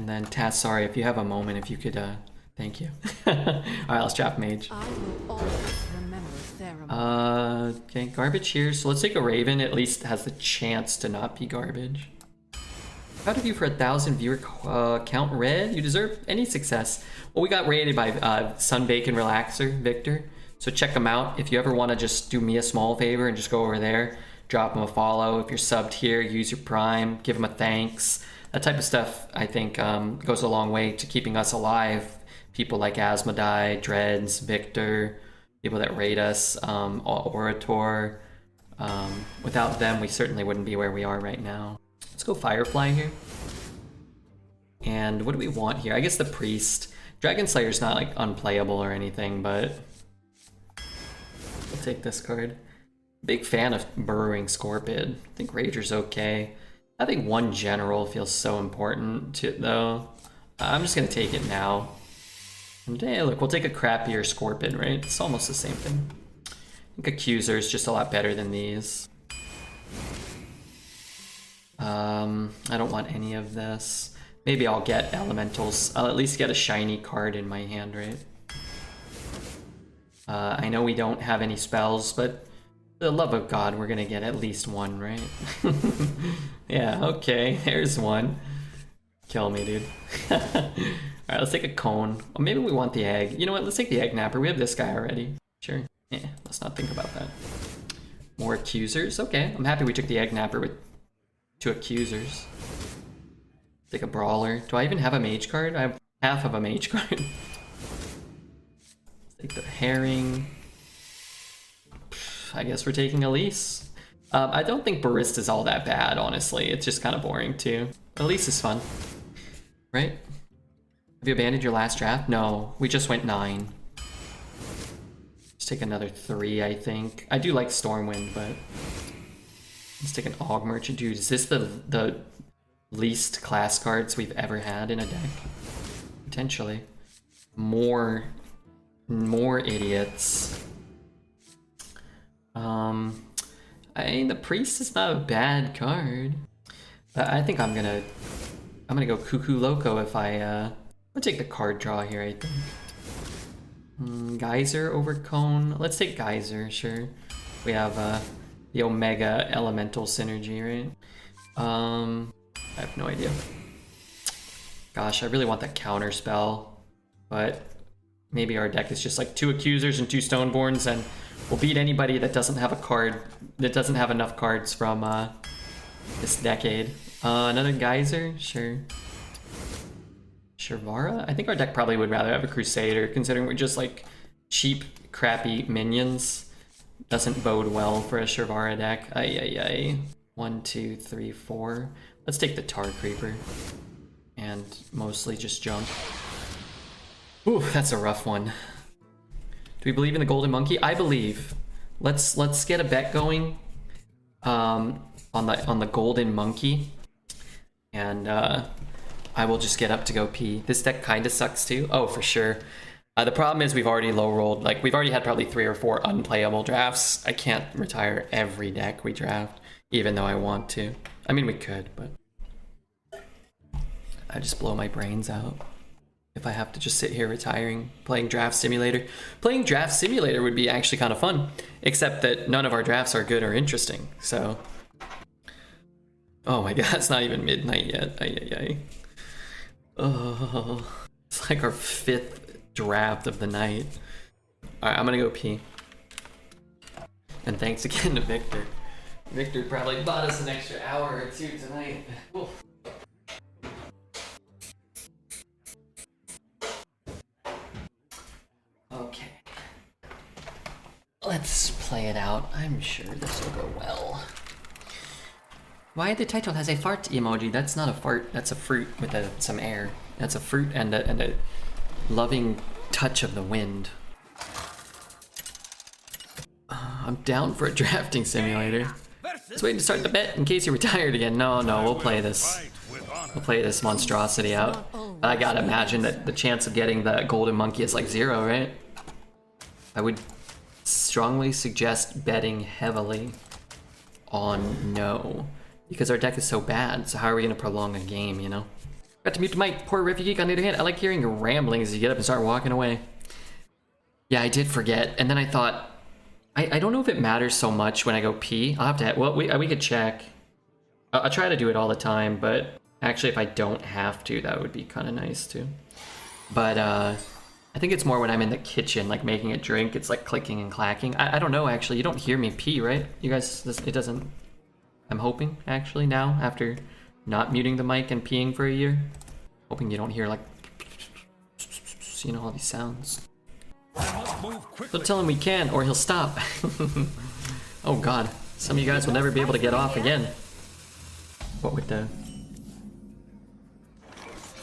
And then Taz, sorry, if you have a moment, if you could, thank you. Alright, let's draft Mage. I will always remember Therum. Okay, garbage here. So let's take a Raven. At least has the chance to not be garbage. Proud of you for 1,000 viewer count red. You deserve any success. Well, we got rated by Sunbake Relaxer, Victor. So check him out. If you ever want to just do me a small favor and just go over there, drop him a follow. If you're subbed here, use your Prime, give him a thanks. That type of stuff, I think, goes a long way to keeping us alive. People like Asmodai, Dreads, Victor, people that rate us, Orator. Without them, we certainly wouldn't be where we are right now. Let's go Firefly here. And what do we want here? I guess the Priest. Dragon Slayer's not like unplayable or anything, but we'll take this card. Big fan of Burrowing Scorpid. I think Rager's okay. I think one General feels so important to, though. I'm just gonna take it now. And hey, look, we'll take a crappier Scorpid, right? It's almost the same thing. I think Accuser is just a lot better than these. I don't want any of this. Maybe I'll get Elementals. I'll at least get a shiny card in my hand, right? I know we don't have any spells, but for the love of God, we're gonna get at least one, right? Yeah, okay, there's one. Kill me, dude. Alright, let's take a Cone. Or maybe we want the Egg. You know what, let's take the Egg Napper. We have this guy already. Sure. Yeah, let's not think about that. More Accusers. Okay, I'm happy we took the Egg Napper with 2 Accusers. Take a Brawler. Do I even have a Mage card? I have half of a Mage card. Let's take the Herring. I guess we're taking Elise. I don't think Barista's all that bad, honestly. It's just kind of boring, too. Elise is fun. Right? Have you abandoned your last draft? No, we just went 9. Let's take another 3, I think. I do like Stormwind, but let's take an Og Merchant. Dude, is this the least class cards we've ever had in a deck? Potentially. More idiots. The Priest is not a bad card. But I think I'm gonna go Cuckoo Loco if I'll take the card draw here, I think. Geyser over Cone. Let's take Geyser, sure. We have the Omega Elemental synergy, right? I have no idea. Gosh, I really want that counter spell, but maybe our deck is just like 2 Accusers and 2 Stoneborns, and we'll beat anybody that doesn't have a card, that doesn't have enough cards from this decade. Another Geyser, sure. Shervara? I think our deck probably would rather have a Crusader, considering we're just like cheap, crappy minions. Doesn't bode well for a Shervara deck. Ay. 1, 2, 3, 4. Let's take the Tar Creeper. And mostly just junk. Ooh, that's a rough one. Do we believe in the Golden Monkey? I believe. Let's get a bet going on the Golden Monkey. And I will just get up to go pee. This deck kind of sucks too. Oh, for sure. The problem is we've already low rolled. Like, we've already had probably 3 or 4 unplayable drafts. I can't retire every deck we draft, even though I want to. I mean, we could, but I just blow my brains out if I have to just sit here retiring, playing Draft Simulator. Playing Draft Simulator would be actually kind of fun, except that none of our drafts are good or interesting, so. Oh my god, it's not even midnight yet. Ay. Oh, it's like our 5th draft of the night. Alright, I'm gonna go pee. And thanks again to Victor. Victor probably bought us an extra hour or 2 tonight. Oof. Okay. Let's play it out. I'm sure this will go well. Why the title has a fart emoji? That's not a fart, that's a fruit with some air. That's a fruit and a loving touch of the wind. I'm down for a drafting simulator. Just waiting to start the bet in case you're retired again. No, we'll play this. We'll play this monstrosity out. But I gotta imagine that the chance of getting the Golden Monkey is like 0, right? I would strongly suggest betting heavily on no. Because our deck is so bad, so how are we gonna prolong a game, you know? Got to mute the mic. Poor Riffy Geek on the other hand. I like hearing your ramblings as you get up and start walking away. Yeah, I did forget. And then I thought, I don't know if it matters so much when I go pee. I'll have to, well, we could check. I try to do it all the time, but actually if I don't have to, that would be kind of nice too. But I think it's more when I'm in the kitchen, like making a drink, it's like clicking and clacking. I don't know, actually. You don't hear me pee, right? You guys, it doesn't. I'm hoping, actually, now, after not muting the mic and peeing for a year. Hoping you don't hear, like, you know, all these sounds. Don't tell him we can, or he'll stop. Oh god, some of you guys will never be able to get off again. What with the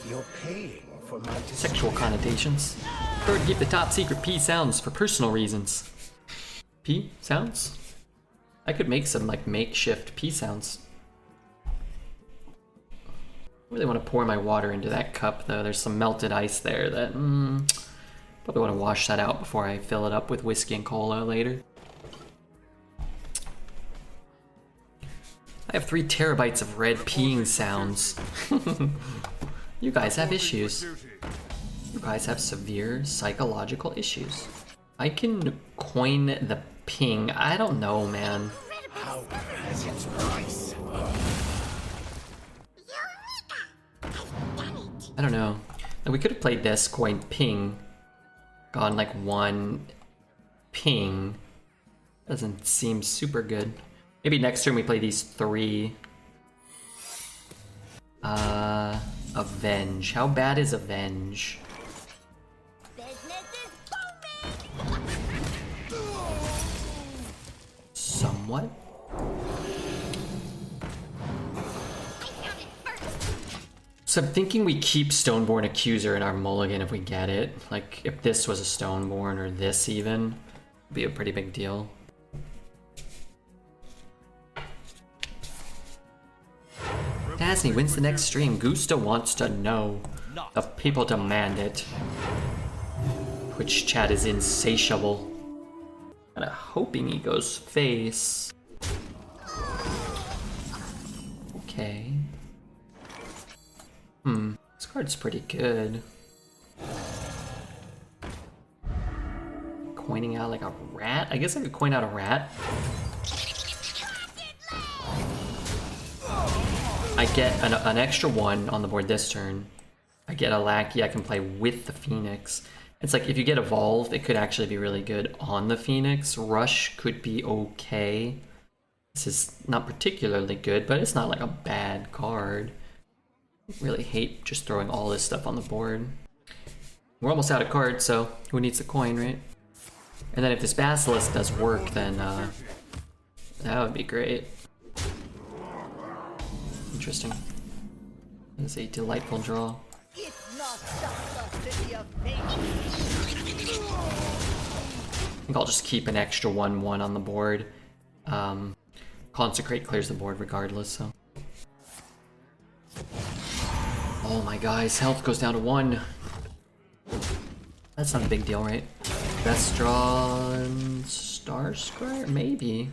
You're paying for my sexual connotations? Prefer to keep the top secret P sounds for personal reasons. P sounds? I could make some like makeshift P sounds. I really want to pour my water into that cup though. There's some melted ice there that probably want to wash that out before I fill it up with whiskey and cola later. I have 3 terabytes of red peeing sounds. You guys have issues. You guys have severe psychological issues. I can coin the ping. I don't know, man. How has its price? I don't know. Like, we could have played this coin ping. Gone like 1 ping. Doesn't seem super good. Maybe next turn we play these 3. Avenge. How bad is Avenge? Somewhat. So I'm thinking we keep Stoneborn Accuser in our mulligan if we get it. Like, if this was a Stoneborn or this even, would be a pretty big deal. Dasney wins the next stream. Gusta wants to know. The people demand it. Twitch chat is insatiable. Kinda hoping he goes face. Okay. This card's pretty good. Coining out like a rat? I guess I could coin out a rat. I get an extra 1 on the board this turn. I get a lackey I can play with the Phoenix. It's like if you get Evolve, it could actually be really good on the Phoenix. Rush could be okay. This is not particularly good, but it's not like a bad card. I really hate just throwing all this stuff on the board. We're almost out of cards, so who needs a coin, right? And then if this Basilisk does work, then that would be great. Interesting. It's a delightful draw. I think I'll just keep an extra 1/1 on the board. Consecrate clears the board regardless, so. Oh my guys, health goes down to 1. That's not a big deal, right? Best draw in Star Scryer? Maybe.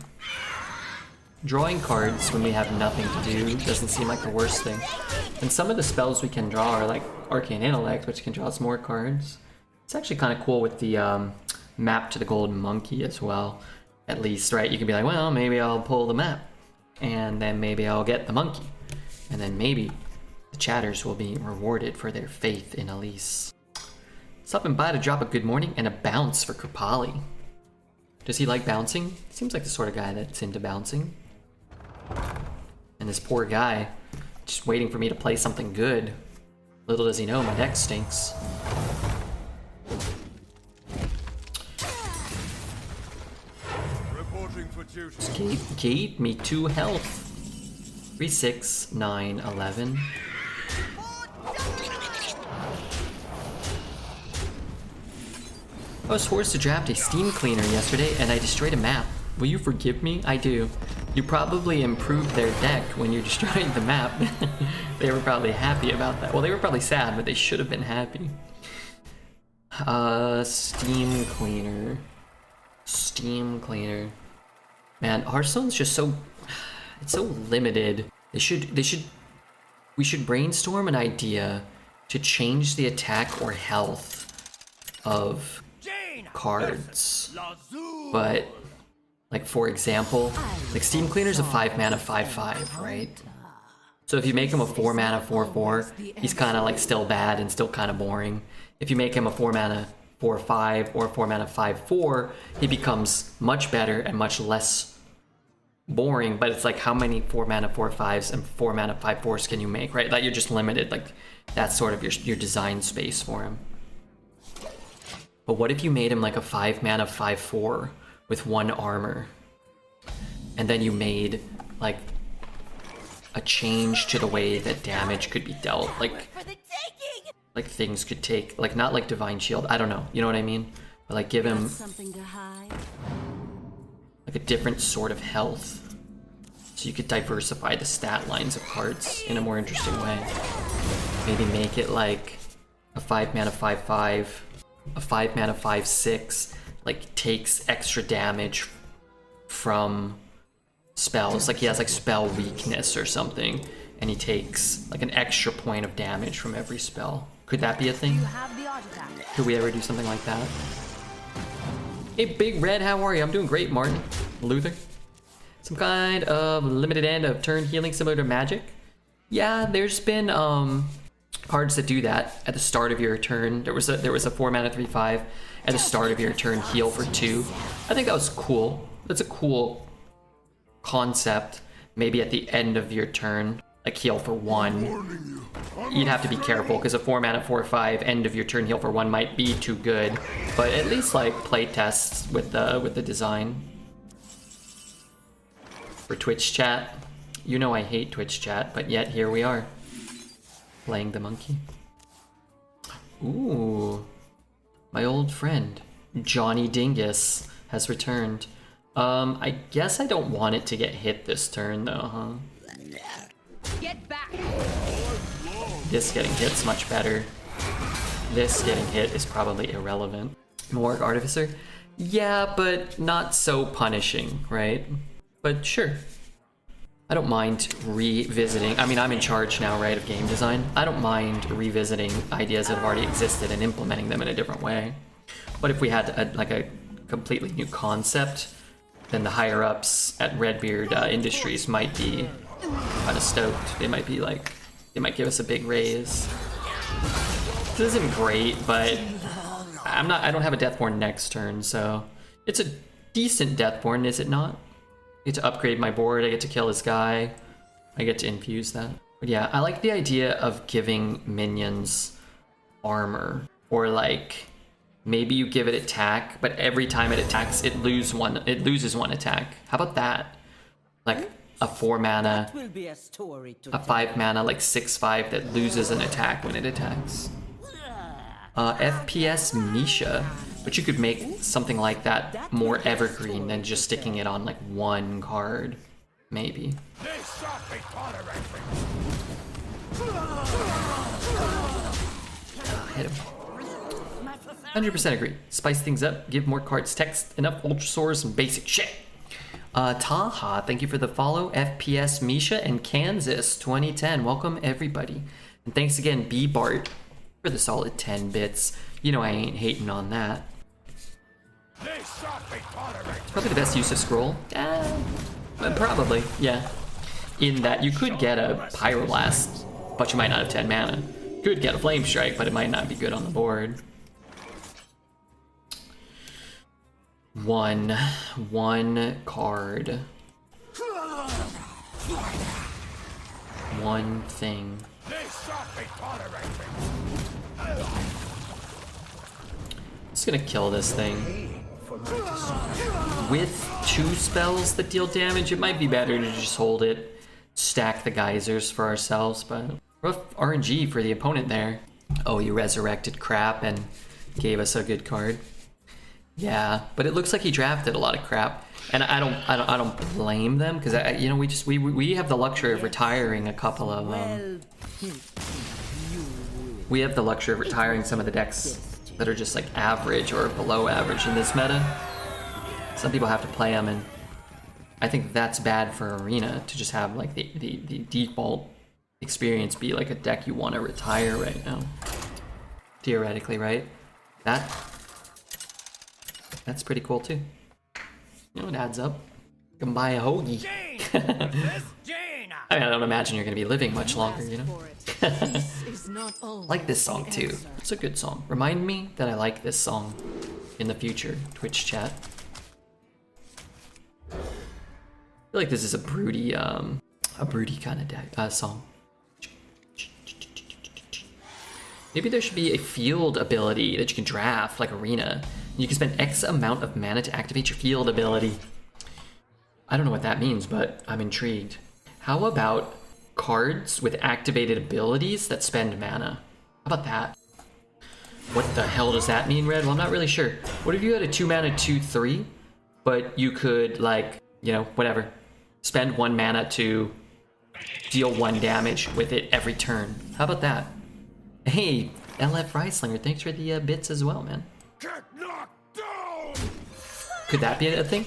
Drawing cards when we have nothing to do doesn't seem like the worst thing. And some of the spells we can draw are like Arcane Intellect, which can draw us more cards. It's actually kind of cool with the map to the Golden Monkey as well. At least, right? You can be like, well, maybe I'll pull the map. And then maybe I'll get the monkey. And then maybe the chatters will be rewarded for their faith in Elise. Stopping by to drop a good morning and a bounce for Kripali. Does he like bouncing? Seems like the sort of guy that's into bouncing. And this poor guy, just waiting for me to play something good. Little does he know, my deck stinks. Just gave me 2 health. 3, 6, 9, 11. I was forced to draft a Steam Cleaner yesterday and I destroyed a map. Will you forgive me? I do. You probably improved their deck when you destroyed the map. They were probably happy about that. Well, they were probably sad, but they should have been happy. Steam Cleaner. Steam Cleaner. Man, Hearthstone's just so... It's so limited. They should we should brainstorm an idea to change the attack or health of cards. But, like, for example, like Steam Cleaner's a 5 mana 5/5, right? So if you make him a 4 mana 4/4, he's kind of like still bad and still kind of boring. If you make him a 4 mana 4/5 or a 4 mana 5/4, he becomes much better and much less boring. But it's like, how many 4 mana 4/5s and 4 mana 5/4s can you make, right? Like, you're just limited. Like, that's sort of your design space for him. But what if you made him like a 5 mana 5/4 with 1 armor, and then you made like a change to the way that damage could be dealt, like things could take, like, not like Divine Shield, I don't know, you know what I mean? But like give him like a different sort of health, so you could diversify the stat lines of cards in a more interesting way. Maybe make it like a 5 mana 5/5, a 5 mana 5/6, like takes extra damage from spells, like he has like spell weakness or something, and he takes like an extra point of damage from every spell. Could that be a thing? Could we ever do something like that? Hey Big Red, how are you? I'm doing great, Martin. Luther? Some kind of limited end of turn healing similar to Magic? Yeah, there's been cards that do that at the start of your turn. There was a 4 mana 3/5 at the start of your turn, heal for 2. I think that was cool. That's a cool concept. Maybe at the end of your turn, like heal for 1. You'd have to be careful because a 4 mana 4/5 end of your turn heal for 1 might be too good. But at least like play tests with the design. For Twitch chat, you know I hate Twitch chat, but yet here we are, playing the monkey. Ooh, my old friend Johnny Dingus has returned. I guess I don't want it to get hit this turn though, huh? Get back. This getting hit's much better. This getting hit is probably irrelevant. Morgue Artificer? Yeah, but not so punishing, right? But sure. I don't mind revisiting. I mean, I'm in charge now, right, of game design. I don't mind revisiting ideas that have already existed and implementing them in a different way. But if we had a completely new concept, then the higher ups at Redbeard Industries might be kind of stoked. They might be like, they might give us a big raise. This isn't great, but I don't have a Deathborn next turn, so it's a decent Deathborn, is it not? I get to upgrade my board, I get to kill this guy, I get to infuse that. But yeah, I like the idea of giving minions armor, or like maybe you give it attack, but every time it attacks, it loses one attack. How about that? Like a 4 mana, a 5 mana, like 6/5 that loses an attack when it attacks. FPS Misha, but you could make something like that more evergreen than just sticking it on like 1 card, maybe. Hit him. 100% agree. Spice things up, give more cards text, enough Ultra Swords and basic shit. Taha, thank you for the follow. FPS Misha and Kansas 2010. Welcome everybody. And thanks again, B Bart, for the solid 10 bits. You know I ain't hating on that. It's probably the best use of scroll. Probably, yeah. In that you could get a Pyroblast, but you might not have 10 mana. You could get a Flame Strike, but it might not be good on the board. One card. One thing. Just gonna kill this thing. With 2 spells that deal damage, it might be better to just hold it, stack the geysers for ourselves, but rough RNG for the opponent there. Oh, you resurrected crap and gave us a good card. Yeah, but it looks like he drafted a lot of crap, and I don't blame them, because you know, we have the luxury of retiring a couple of we have the luxury of retiring some of the decks that are just like average or below average in this meta. Some people have to play them, and I think that's bad for Arena to just have like the default experience be like a deck you want to retire right now. Theoretically, right? That's pretty cool too. You know, it adds up. You can buy a hoagie. I mean, I don't imagine you're gonna be living much longer, you know? Like this song too. It's a good song. Remind me that I like this song in the future, Twitch chat. I feel like this is a broody kind of song. Maybe there should be a field ability that you can draft, like Arena. You can spend X amount of mana to activate your field ability. I don't know what that means, but I'm intrigued. How about cards with activated abilities that spend mana? How about that? What the hell does that mean, Red? Well, I'm not really sure. What if you had a 2 mana 2/3, but you could, like, you know, whatever, spend 1 mana to deal 1 damage with it every turn? How about that? Hey, LF Reislinger, thanks for the bits as well, man. Get knocked down! Could that be a thing?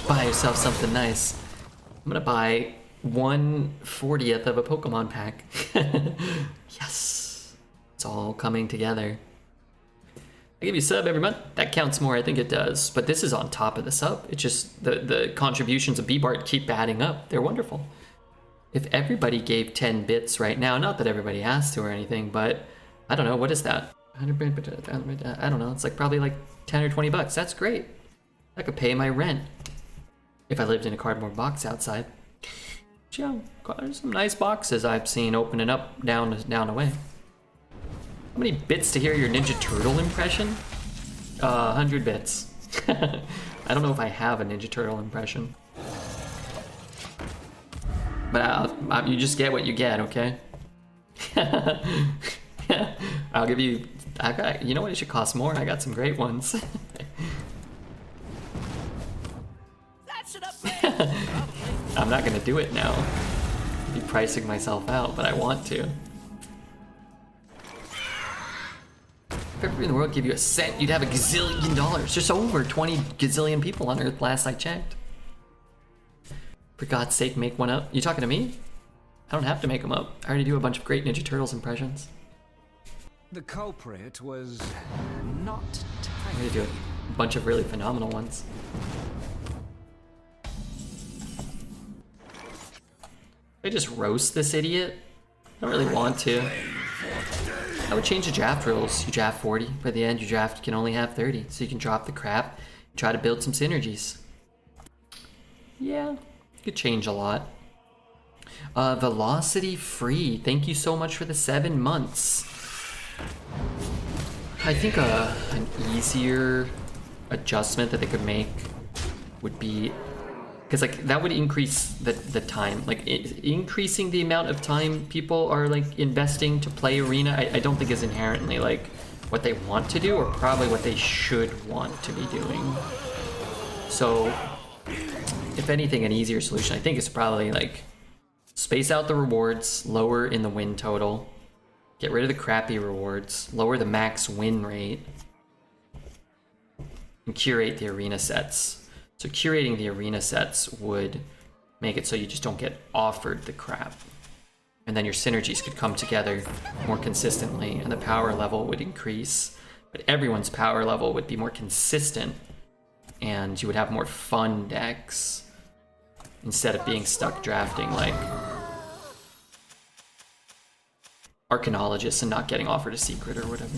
Buy yourself something nice. I'm gonna buy 1/40th of a Pokemon pack. Yes, it's all coming together. I give you a sub every month. That counts more, I think it does. But this is on top of the sub. It's just the contributions of B-Bart keep adding up. They're wonderful. If everybody gave 10 bits right now, not that everybody has to or anything, but I don't know, what is that? I don't know, it's like probably like 10 or 20 bucks. That's great. I could pay my rent if I lived in a cardboard box outside. Yeah, there's some nice boxes I've seen opening up down the way. How many bits to hear your Ninja Turtle impression? 100 bits. I don't know if I have a Ninja Turtle impression. But you just get what you get, okay? I'll give you... you know what? It should cost more. I got some great ones. I'm not gonna do it now. I'd be pricing myself out, but I want to. If everybody in the world gave you a cent, you'd have $1 gazillion. Just over 20 gazillion people on Earth last I checked. For God's sake, make one up. You talking to me? I don't have to make them up. I already do a bunch of great Ninja Turtles impressions. The culprit was not I already do a bunch of really phenomenal ones. I just roast this idiot? I don't really want to. I would change the draft rules. You draft 40, by the end you draft can only have 30. So you can drop the crap, try to build some synergies. Yeah, you could change a lot. Velocity Free, thank you so much for the 7 months. I think an easier adjustment that they could make would be, because like that would increase the time, like increasing the amount of time people are like investing to play Arena. I don't think is inherently like what they want to do, or probably what they should want to be doing. So if anything, an easier solution I think is probably like space out the rewards, lower in the win total, get rid of the crappy rewards, lower the max win rate, and curate the arena sets. So curating the arena sets would make it so you just don't get offered the crap. And then your synergies could come together more consistently and the power level would increase. But everyone's power level would be more consistent and you would have more fun decks instead of being stuck drafting like Arcanologists and not getting offered a secret or whatever.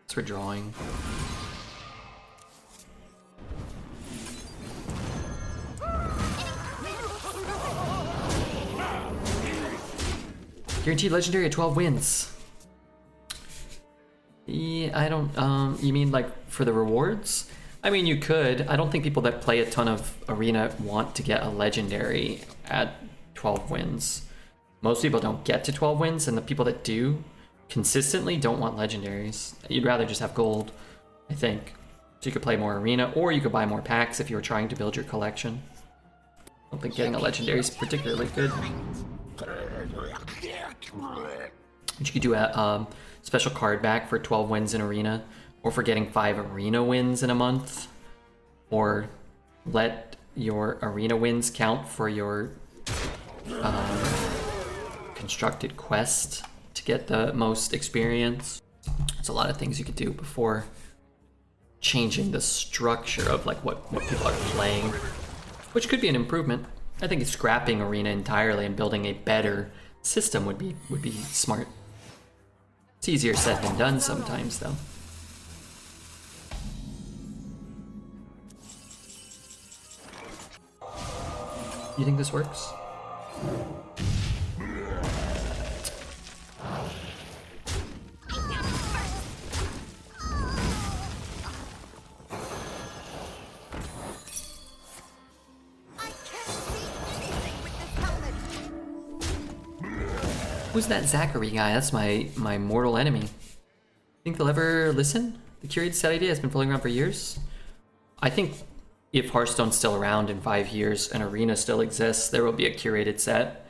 So we're drawing. Guaranteed legendary at 12 wins. Yeah, I don't, you mean like for the rewards? I mean, you could. I don't think people that play a ton of Arena want to get a legendary at 12 wins. Most people don't get to 12 wins, and the people that do consistently don't want legendaries. You'd rather just have gold, I think. So you could play more Arena, or you could buy more packs if you were trying to build your collection. I don't think getting a legendary is particularly good. You could do a special card back for 12 wins in Arena, or for getting 5 Arena wins in a month, or let your arena wins count for your constructed quest to get the most experience. There's a lot of things you could do before changing the structure of like what people are playing, which could be an improvement. I think scrapping arena entirely and building a better system would be smart. It's easier said than done sometimes, though. You think this works? Who's that Zachary guy? That's my mortal enemy. Think they'll ever listen? The curated set idea has been floating around for years. I think if Hearthstone's still around in 5 years and Arena still exists, there will be a curated set.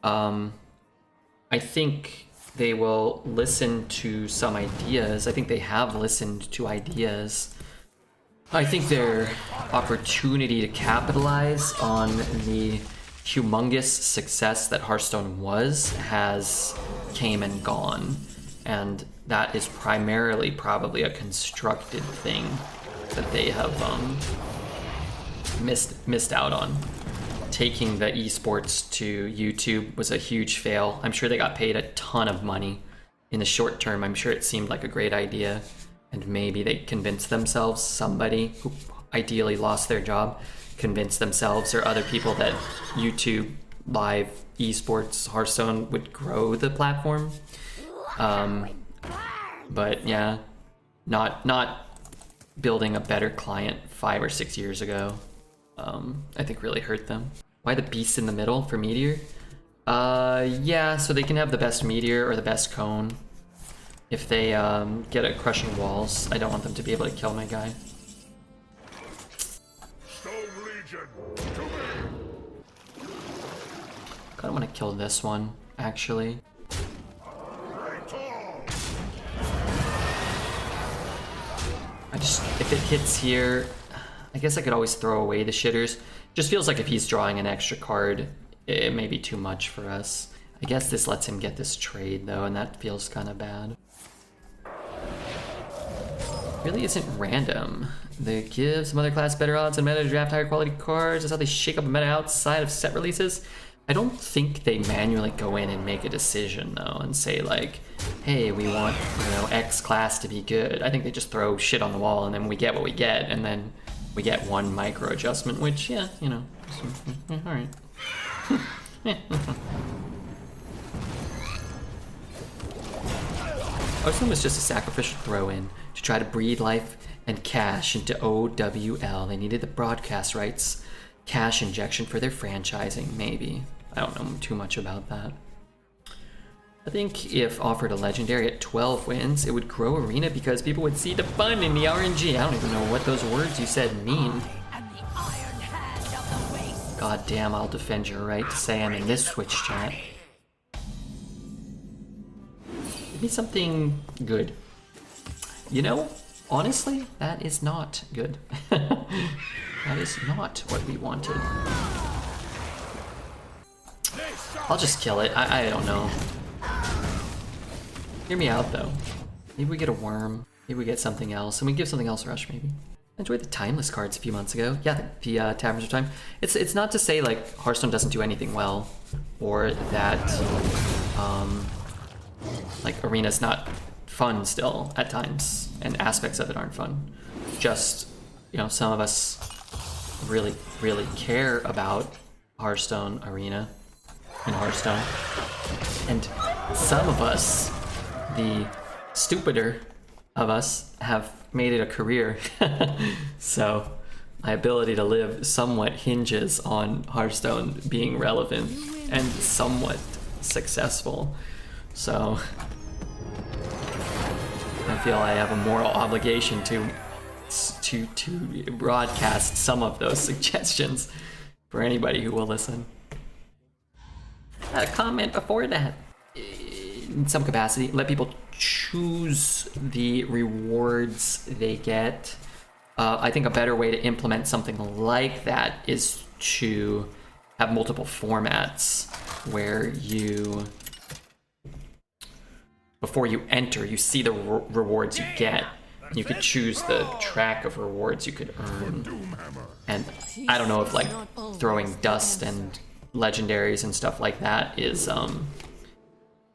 I think they will listen to some ideas. I think they have listened to ideas. I think their opportunity to capitalize on the humongous success that Hearthstone has came and gone, and that is primarily probably a constructed thing that they have missed out on. Taking the esports to YouTube was a huge fail. I'm sure they got paid a ton of money in the short term. I'm sure it seemed like a great idea, and maybe they convinced themselves, somebody who ideally lost their job convince themselves or other people that YouTube live esports Hearthstone would grow the platform. But yeah, not building a better client 5 or 6 years ago, I think really hurt them. Why the beast in the middle for Meteor? Yeah, so they can have the best Meteor or the best Cone. If they get at crushing walls, I don't want them to be able to kill my guy. I don't want to kill this one, actually. If it hits here, I guess I could always throw away the shitters. Just feels like if he's drawing an extra card, it may be too much for us. I guess this lets him get this trade though, and that feels kind of bad. Really isn't random. They give some other class better odds and meta to draft higher quality cards. That's how they shake up a meta outside of set releases. I don't think they manually go in and make a decision though and say like, hey, we want, X class to be good. I think they just throw shit on the wall and then we get what we get, and then we get one micro adjustment, which, yeah, all right. Hearthstone was just a sacrificial throw-in to try to breathe life and cash into OWL. They needed the broadcast rights cash injection for their franchising, maybe. I don't know too much about that. I think if offered a legendary at 12 wins, it would grow Arena because people would see the fun in the RNG. I don't even know what those words you said mean. God damn, I'll defend your right to say I'm in this Twitch chat. Give me something good. Honestly, that is not good. That is not what we wanted. I'll just kill it. I don't know. Hear me out though. Maybe we get a worm. Maybe we get something else, and we give something else a rush. Maybe. I enjoyed the timeless cards a few months ago. Yeah, the Taverns of Time. It's not to say like Hearthstone doesn't do anything well, or that like Arena's not fun still at times, and aspects of it aren't fun. Just some of us really care about Hearthstone Arena and Hearthstone, and some of us, the stupider of us, have made it a career. So my ability to live somewhat hinges on Hearthstone being relevant and somewhat successful. So I feel I have a moral obligation to broadcast some of those suggestions for anybody who will listen. I had a comment before that. In some capacity, let people choose the rewards they get I think a better way to implement something like that is to have multiple formats where you, before you enter, you see the rewards you get. You could choose the track of rewards you could earn. And I don't know if like throwing dust and legendaries and stuff like that is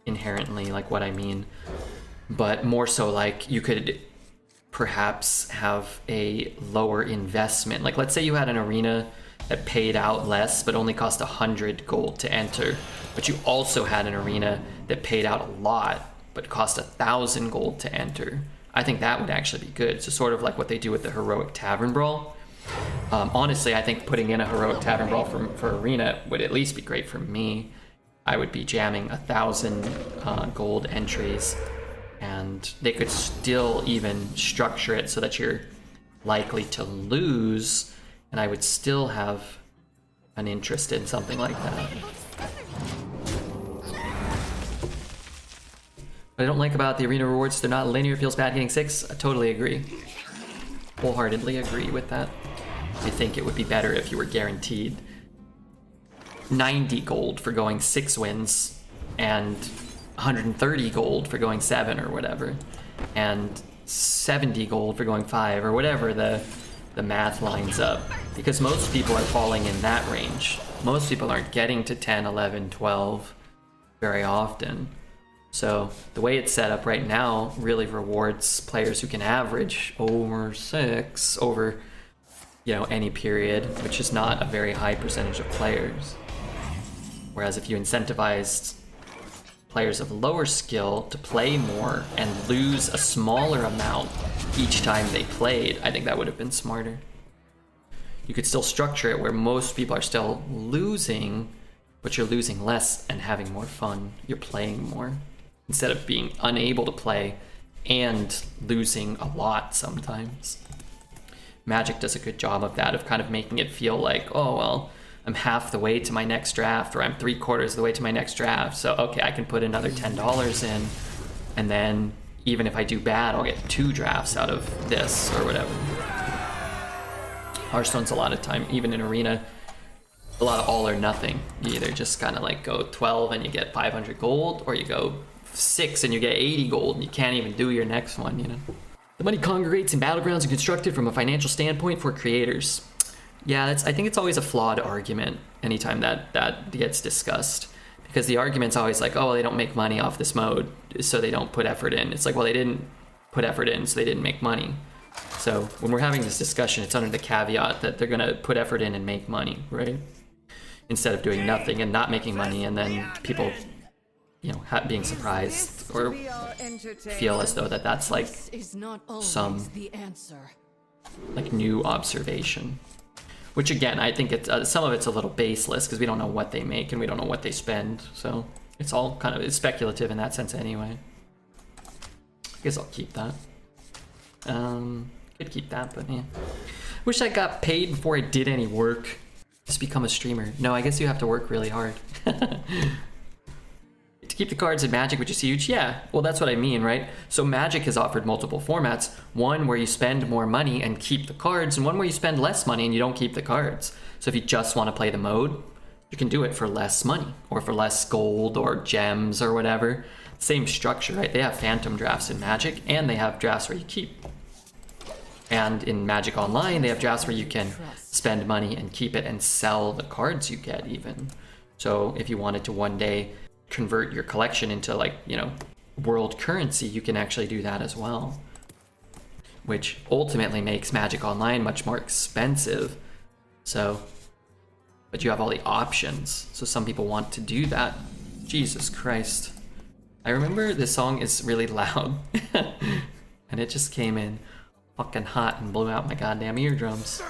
inherently like what I mean, but more so like you could perhaps have a lower investment. Like let's say you had an arena that paid out less but only cost 100 gold to enter, but you also had an arena that paid out a lot but cost 1,000 gold to enter. I think that would actually be good. So sort of like what they do with the Heroic Tavern Brawl. Honestly, I think putting in a Heroic Tavern Brawl for Arena would at least be great for me. I would be jamming 1,000 gold entries, and they could still even structure it so that you're likely to lose, and I would still have an interest in something like that. What I don't like about the arena rewards, they're not linear, it feels bad getting 6. I totally agree. Wholeheartedly agree with that. I think it would be better if you were guaranteed 90 gold for going 6 wins and 130 gold for going 7 or whatever, and 70 gold for going 5 or whatever the math lines up, because most people are falling in that range. Most people aren't getting to 10, 11, 12 very often. So the way it's set up right now really rewards players who can average over 6 over, you know, any period, which is not a very high percentage of players. Whereas if you incentivized players of lower skill to play more and lose a smaller amount each time they played, I think that would have been smarter. You could still structure it where most people are still losing, but you're losing less and having more fun. You're playing more, instead of being unable to play and losing a lot sometimes. Magic does a good job of that, of kind of making it feel like, oh, well, I'm half the way to my next draft, or I'm 3/4 of the way to my next draft, so okay, I can put another $10 in, and then even if I do bad, I'll get 2 drafts out of this, or whatever. Hearthstone's a lot of time, even in Arena, a lot of all or nothing. You either just kind of like go 12 and you get 500 gold, or you go 6 and you get 80 gold and you can't even do your next one, you know? The money congregates in battlegrounds and constructed from a financial standpoint for creators. Yeah, I think it's always a flawed argument anytime that gets discussed, because the argument's always like, oh, they don't make money off this mode, so they don't put effort in. It's like, well, they didn't put effort in, so they didn't make money. So when we're having this discussion, it's under the caveat that they're going to put effort in and make money, right? Instead of doing nothing and not making money, and then people, you know, being surprised or feel as though that's like some like new observation. Which again, I think it's some of it's a little baseless, because we don't know what they make and we don't know what they spend. So it's all kind of, it's speculative in that sense anyway. I guess I'll keep that. Could keep that, but yeah. Wish I got paid before I did any work. Just become a streamer. No, I guess you have to work really hard. To keep the cards in Magic, which is huge. Yeah, well, that's what I mean, right? So Magic has offered multiple formats. One where you spend more money and keep the cards, and one where you spend less money and you don't keep the cards. So if you just want to play the mode, you can do it for less money, or for less gold or gems or whatever. Same structure, right? They have phantom drafts in Magic, and they have drafts where you keep. And in Magic Online, they have drafts where you can spend money and keep it and sell the cards you get even. So if you wanted to one day convert your collection into, like, you know, world currency, you can actually do that as well, which ultimately makes Magic Online much more expensive. So, but you have all the options, so some people want to do that. Jesus Christ, I remember this song is really loud and it just came in fucking hot and blew out my goddamn eardrums.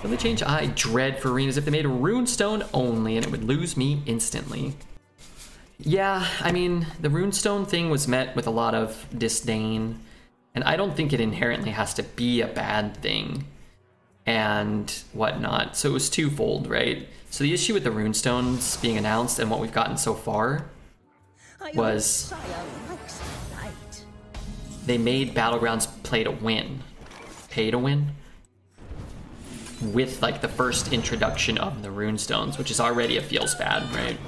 So they change I dread for arenas if they made a runestone only, and it would lose me instantly. Yeah, I mean, the runestone thing was met with a lot of disdain, and I don't think it inherently has to be a bad thing and whatnot. So it was twofold, right? So the issue with the runestones being announced and what we've gotten so far was they made Battlegrounds pay to win, with like the first introduction of the runestones, which is already a feels bad, right?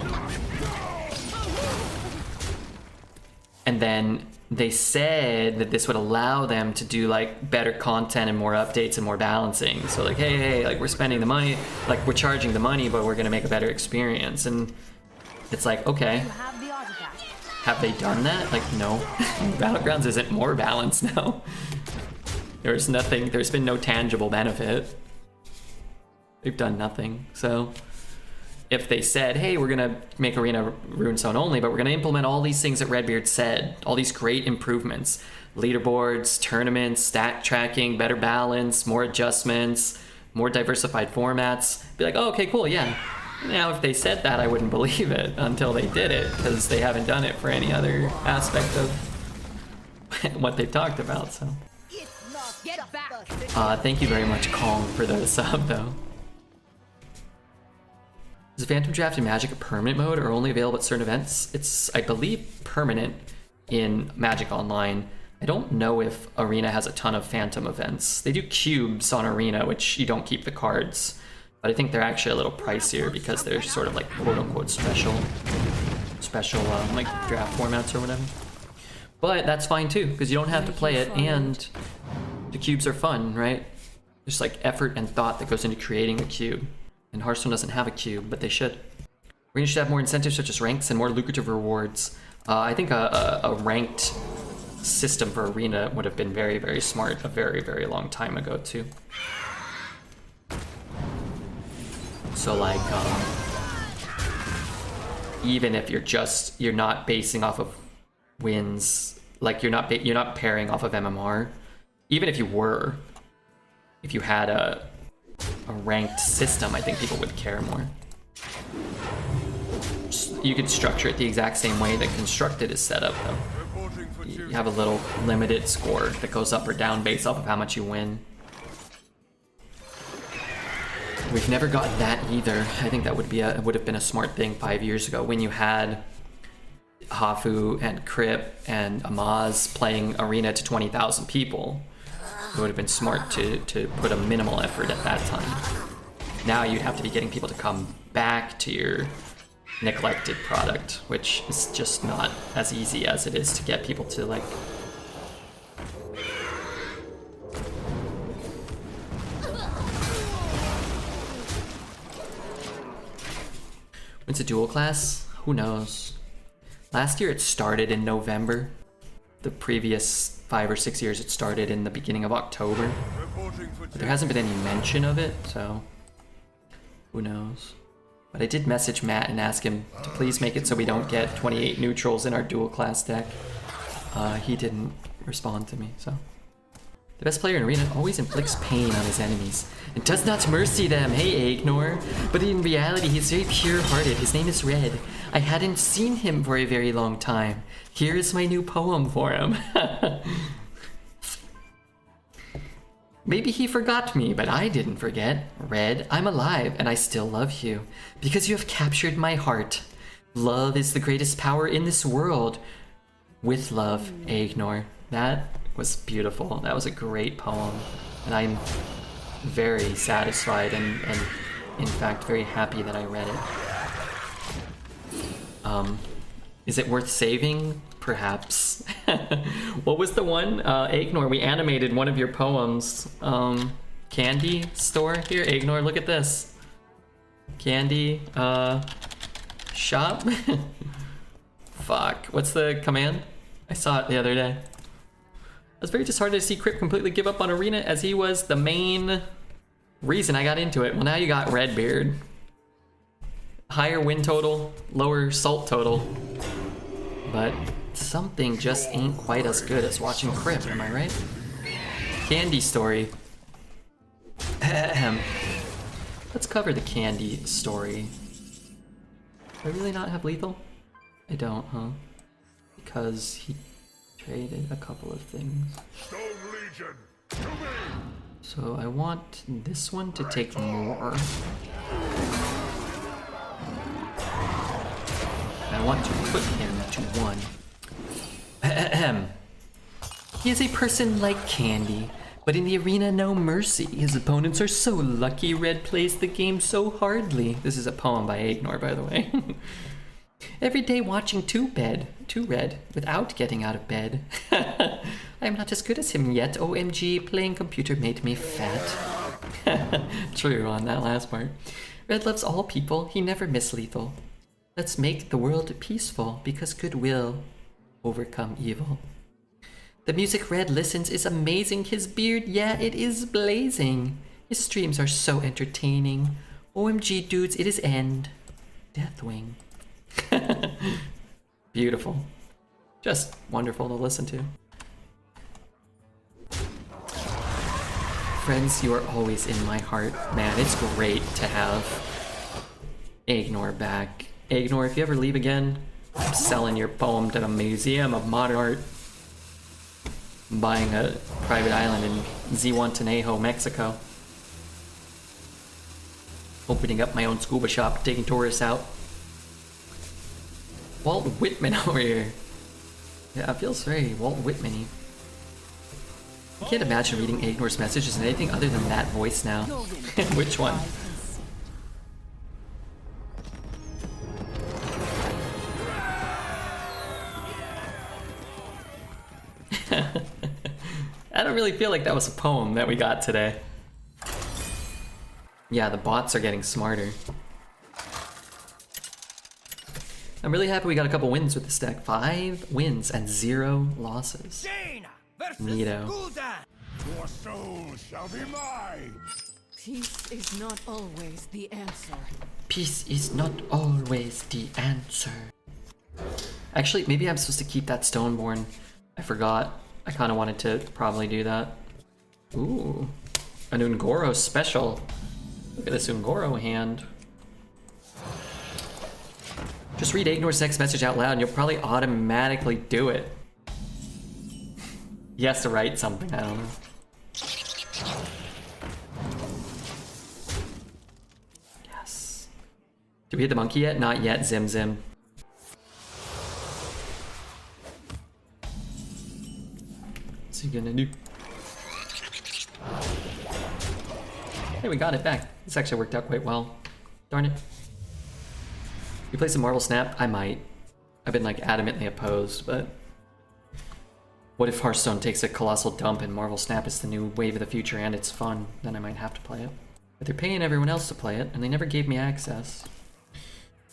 And then they said that this would allow them to do like better content and more updates and more balancing. So like, hey, like we're spending the money, like we're charging the money, but we're gonna make a better experience. And it's like, okay, have they done that? Like, no. Battlegrounds isn't more balanced now. There's been no tangible benefit. They've done nothing. So if they said, hey, we're gonna make Arena Runestone only, but we're gonna implement all these things that Redbeard said, all these great improvements, leaderboards, tournaments, stat tracking, better balance, more adjustments, more diversified formats, be like, oh, okay, cool, yeah. Now, if they said that, I wouldn't believe it until they did it, because they haven't done it for any other aspect of what they've talked about, so. Get back. Thank you very much, Kong, for the sub, though. Is Phantom Draft in Magic a permanent mode or only available at certain events? It's, I believe, permanent in Magic Online. I don't know if Arena has a ton of Phantom events. They do cubes on Arena, which you don't keep the cards. But I think they're actually a little pricier because they're sort of like quote-unquote special like draft formats or whatever. But that's fine too, because you don't have to play it, and the cubes are fun, right? There's like effort and thought that goes into creating a cube. And Hearthstone doesn't have a cube, but they should. Arena should have more incentives such as ranks and more lucrative rewards. I think a ranked system for Arena would have been very, very smart a very, very long time ago too. So like, even if you're not basing off of wins, like you're not pairing off of MMR. Even if you had a ranked system, I think people would care more. You could structure it the exact same way that Constructed is set up, though. You have a little limited score that goes up or down based off of how much you win. We've never got that either. I think that would have been a smart thing 5 years ago when you had Hafu and Crip and Amaz playing Arena to 20,000 people. It would have been smart to put a minimal effort at that time. Now you'd have to be getting people to come back to your neglected product, which is just not as easy as it is to get people to like... When's a dual class? Who knows? Last year it started in November. The previous 5 or 6 years it started in the beginning of October. But there hasn't been any mention of it, so who knows. But I did message Matt and ask him to please make it so we don't get 28 neutrals in our dual class deck. He didn't respond to me, so. The best player in Arena always inflicts pain on his enemies and does not mercy them. Hey, Ignore. But in reality, he's very pure-hearted. His name is Red. I hadn't seen him for a very long time. Here is my new poem for him. Maybe he forgot me, but I didn't forget. Red, I'm alive, and I still love you, because you have captured my heart. Love is the greatest power in this world. With love, Ignore. That was beautiful. That was a great poem, and I'm very satisfied and in fact very happy that I read it. Is it worth saving? Perhaps. What was the one? Ignore, we animated one of your poems. Candy store? Here, Ignore, look at this. Candy, shop? Fuck, what's the command? I saw it the other day. I was very disheartened to see Crip completely give up on Arena, as he was the main reason I got into it. Well, now you got Redbeard. Higher win total, lower salt total. But something just ain't quite as good as watching Crip, am I right? Candy story. Let's cover the Candy story. Do I really not have lethal? I don't, huh? Because he traded a couple of things. Stone Legion, to me! So I want this one to take more. I want to put him to 1. He is a person like candy, but in the arena no mercy. His opponents are so lucky Red plays the game so hardly. This is a poem by Ignore, by the way. Every day watching Two Red, without getting out of bed. I am not as good as him yet. OMG, playing computer made me fat. True on that last part. Red loves all people, he never miss lethal. Let's make the world peaceful, because good will overcome evil. The music Red listens is amazing. His beard, yeah, it is blazing. His streams are so entertaining. OMG, dudes, it is end. Deathwing. Beautiful. Just wonderful to listen to. Friends, you are always in my heart. Man, it's great to have Ignore back. Ignore, if you ever leave again, I'm selling your poem to the Museum of Modern Art. I'm buying a private island in Zihuatanejo, Mexico. Opening up my own scuba shop, taking tourists out. Walt Whitman over here. Yeah, it feels very Walt Whitman-y. I can't imagine reading Ignore's messages in anything other than that voice now. Which one? I don't really feel like that was a poem that we got today. Yeah, the bots are getting smarter. I'm really happy we got a couple wins with this deck. 5 wins and 0 losses. Neato. Your soul shall be mine. Peace is not always the answer. Peace is not always the answer. Actually, maybe I'm supposed to keep that Stoneborn. I forgot. I kind of wanted to probably do that. Ooh. An Ungoro special. Look at this Ungoro hand. Just read Ignore's next message out loud and you'll probably automatically do it. He has to write something, I don't know. Yes. Did we hit the monkey yet? Not yet, Zim Zim. What's he gonna do? Hey, we got it back. This actually worked out quite well. Darn it. You play some Marvel Snap? I might. I've been like adamantly opposed, but what if Hearthstone takes a colossal dump and Marvel Snap is the new wave of the future and it's fun? Then I might have to play it. But they're paying everyone else to play it, and they never gave me access.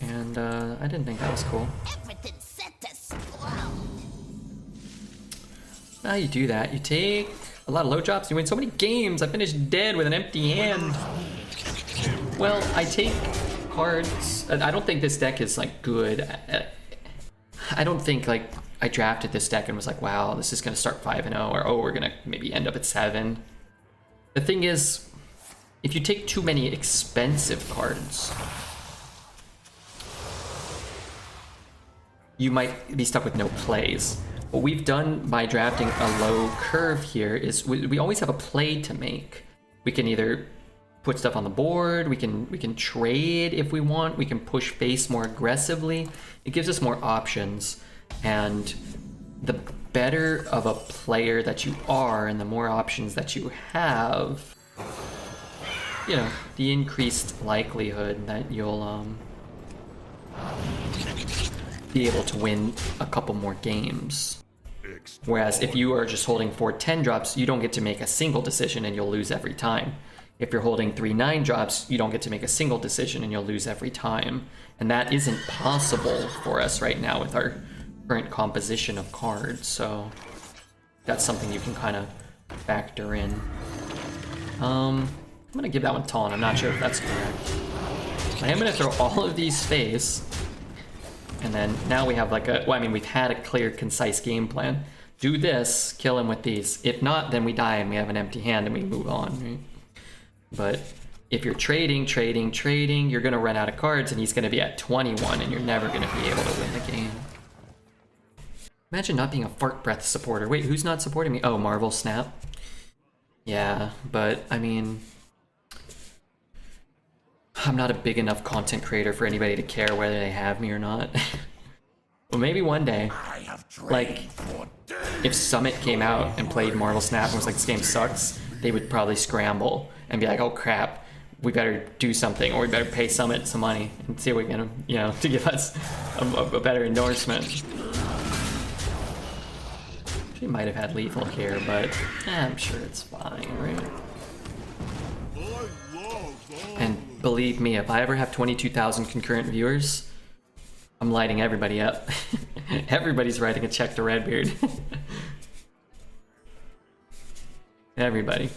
And I didn't think that was cool. Everything's set to explode. Now you do that. You take a lot of low drops. You win so many games. I finished dead with an empty hand. Well, I take cards. I don't think this deck is like good. I don't think like I drafted this deck and was like, wow, this is gonna start 5-0, or oh, we're gonna maybe end up at 7. The thing is, if you take too many expensive cards, you might be stuck with no plays. What we've done by drafting a low curve here is we always have a play to make. We can either put stuff on the board, we can trade if we want, we can push face more aggressively. It gives us more options, and the better of a player that you are and the more options that you have, you know, the increased likelihood that you'll be able to win a couple more games. Whereas if you are just holding 4 10 drops, you don't get to make a single decision and you'll lose every time. If you're holding 3 9 drops, you don't get to make a single decision and you'll lose every time. And that isn't possible for us right now with our current composition of cards, so that's something you can kind of factor in. I'm gonna give that one Talon. I'm not sure if that's correct. I am gonna throw all of these face, and then now we have like a, well, I mean, we've had a clear, concise game plan. Do this, kill him with these. If not, then we die and we have an empty hand and we move on, right? But if you're trading, you're gonna run out of cards and he's gonna be at 21 and you're never gonna be able to win the game. Imagine not being a fart breath supporter. Wait, who's not supporting me? Oh, Marvel Snap. Yeah, but I mean, I'm not a big enough content creator for anybody to care whether they have me or not. Well, maybe one day. I have Like, if Summit came out and played Marvel Snap and was like, this game sucks, they would probably scramble and be like, oh crap, we better do something, or we better pay Summit some money and see if we can, you know, to give us a better endorsement. She might have had lethal here, but I'm sure it's fine, right? And believe me, if I ever have 22,000 concurrent viewers, I'm lighting everybody up. Everybody's writing a check to Redbeard. Everybody.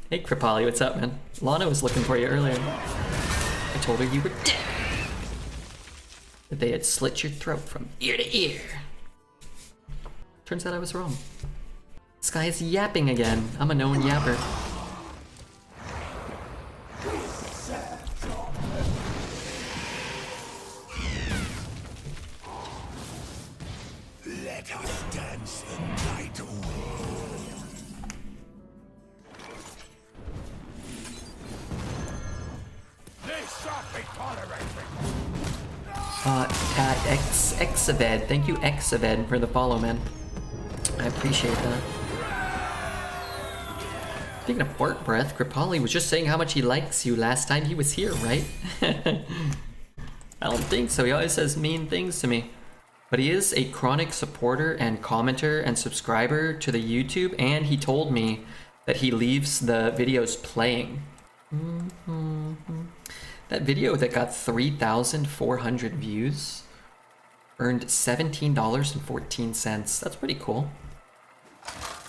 Hey Kripali, what's up, man? Lana was looking for you earlier. I told her you were dead. That they had slit your throat from ear to ear. Turns out I was wrong. This guy is yapping again. I'm a known yapper. Let us dance the night away. This shall be tolerated. Exaved. Thank you, Exaved, for the follow, man. I appreciate that. Speaking of fart breath, Kripali was just saying how much he likes you last time he was here, right? I don't think so. He always says mean things to me. But he is a chronic supporter and commenter and subscriber to the YouTube, and he told me that he leaves the videos playing. That video that got 3,400 views earned $17.14. That's pretty cool.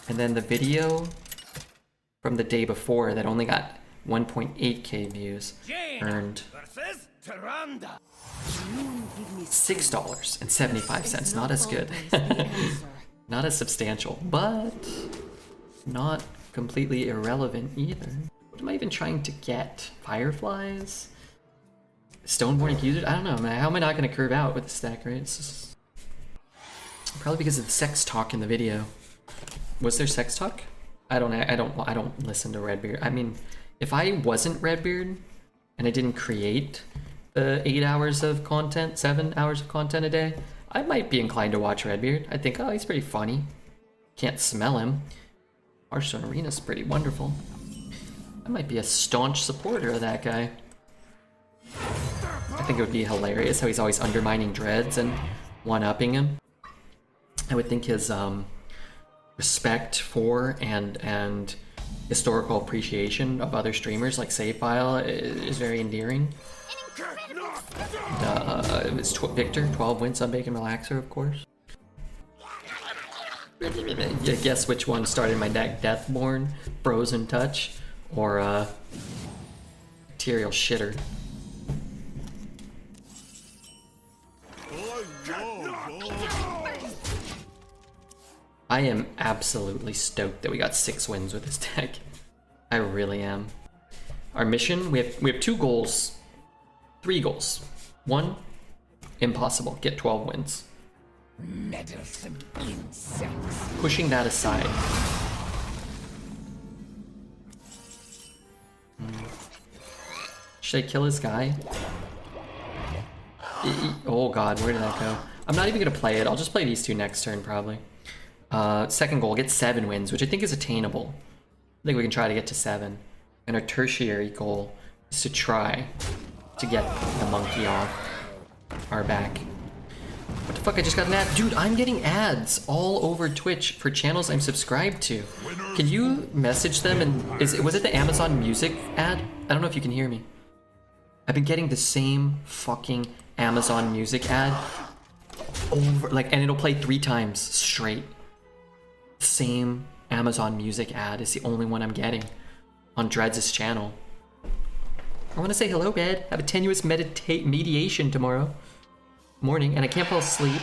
And then the video from the day before that only got 1.8k views earned $6.75. Not as good. Not as substantial, but not completely irrelevant either. What am I even trying to get? Fireflies? Stoneborn users? I don't know, man. How am I not going to curve out with the stack, right? It's just... Probably because of the sex talk in the video. Was there sex talk? I don't listen to Redbeard. I mean, if I wasn't Redbeard and I didn't create the 8 hours of content, 7 hours of content a day, I might be inclined to watch Redbeard. I think, oh, he's pretty funny. Can't smell him. Hearthstone Arena's pretty wonderful. I might be a staunch supporter of that guy. I think it would be hilarious how he's always undermining Dreads and one-upping him. I would think his respect for and historical appreciation of other streamers like Savefile is very endearing. It was Victor, 12 wins on Bacon Relaxer, of course. Yeah, guess which one started my deck? Deathborn, Frozen Touch, or Material Shitter. I am absolutely stoked that we got 6 wins with this deck. I really am. Our mission, we have 2 goals. 3 goals. 1, impossible, get 12 wins. Meddlesome insects. Pushing that aside. Should I kill his guy? Oh god, where did that go? I'm not even gonna play it. I'll just play these 2 next turn, probably. Second goal, get 7 wins, which I think is attainable. I think we can try to get to 7. And our tertiary goal is to try to get the monkey off our back. What the fuck, I just got an ad. Dude, I'm getting ads all over Twitch for channels I'm subscribed to. Can you message them and... was it the Amazon Music ad? I don't know if you can hear me. I've been getting the same fucking Amazon Music ad over... and it'll play 3 times straight. Same Amazon Music ad is the only one I'm getting on Dreads' channel. I want to say hello, bed. Have a tenuous mediation tomorrow morning, and I can't fall asleep.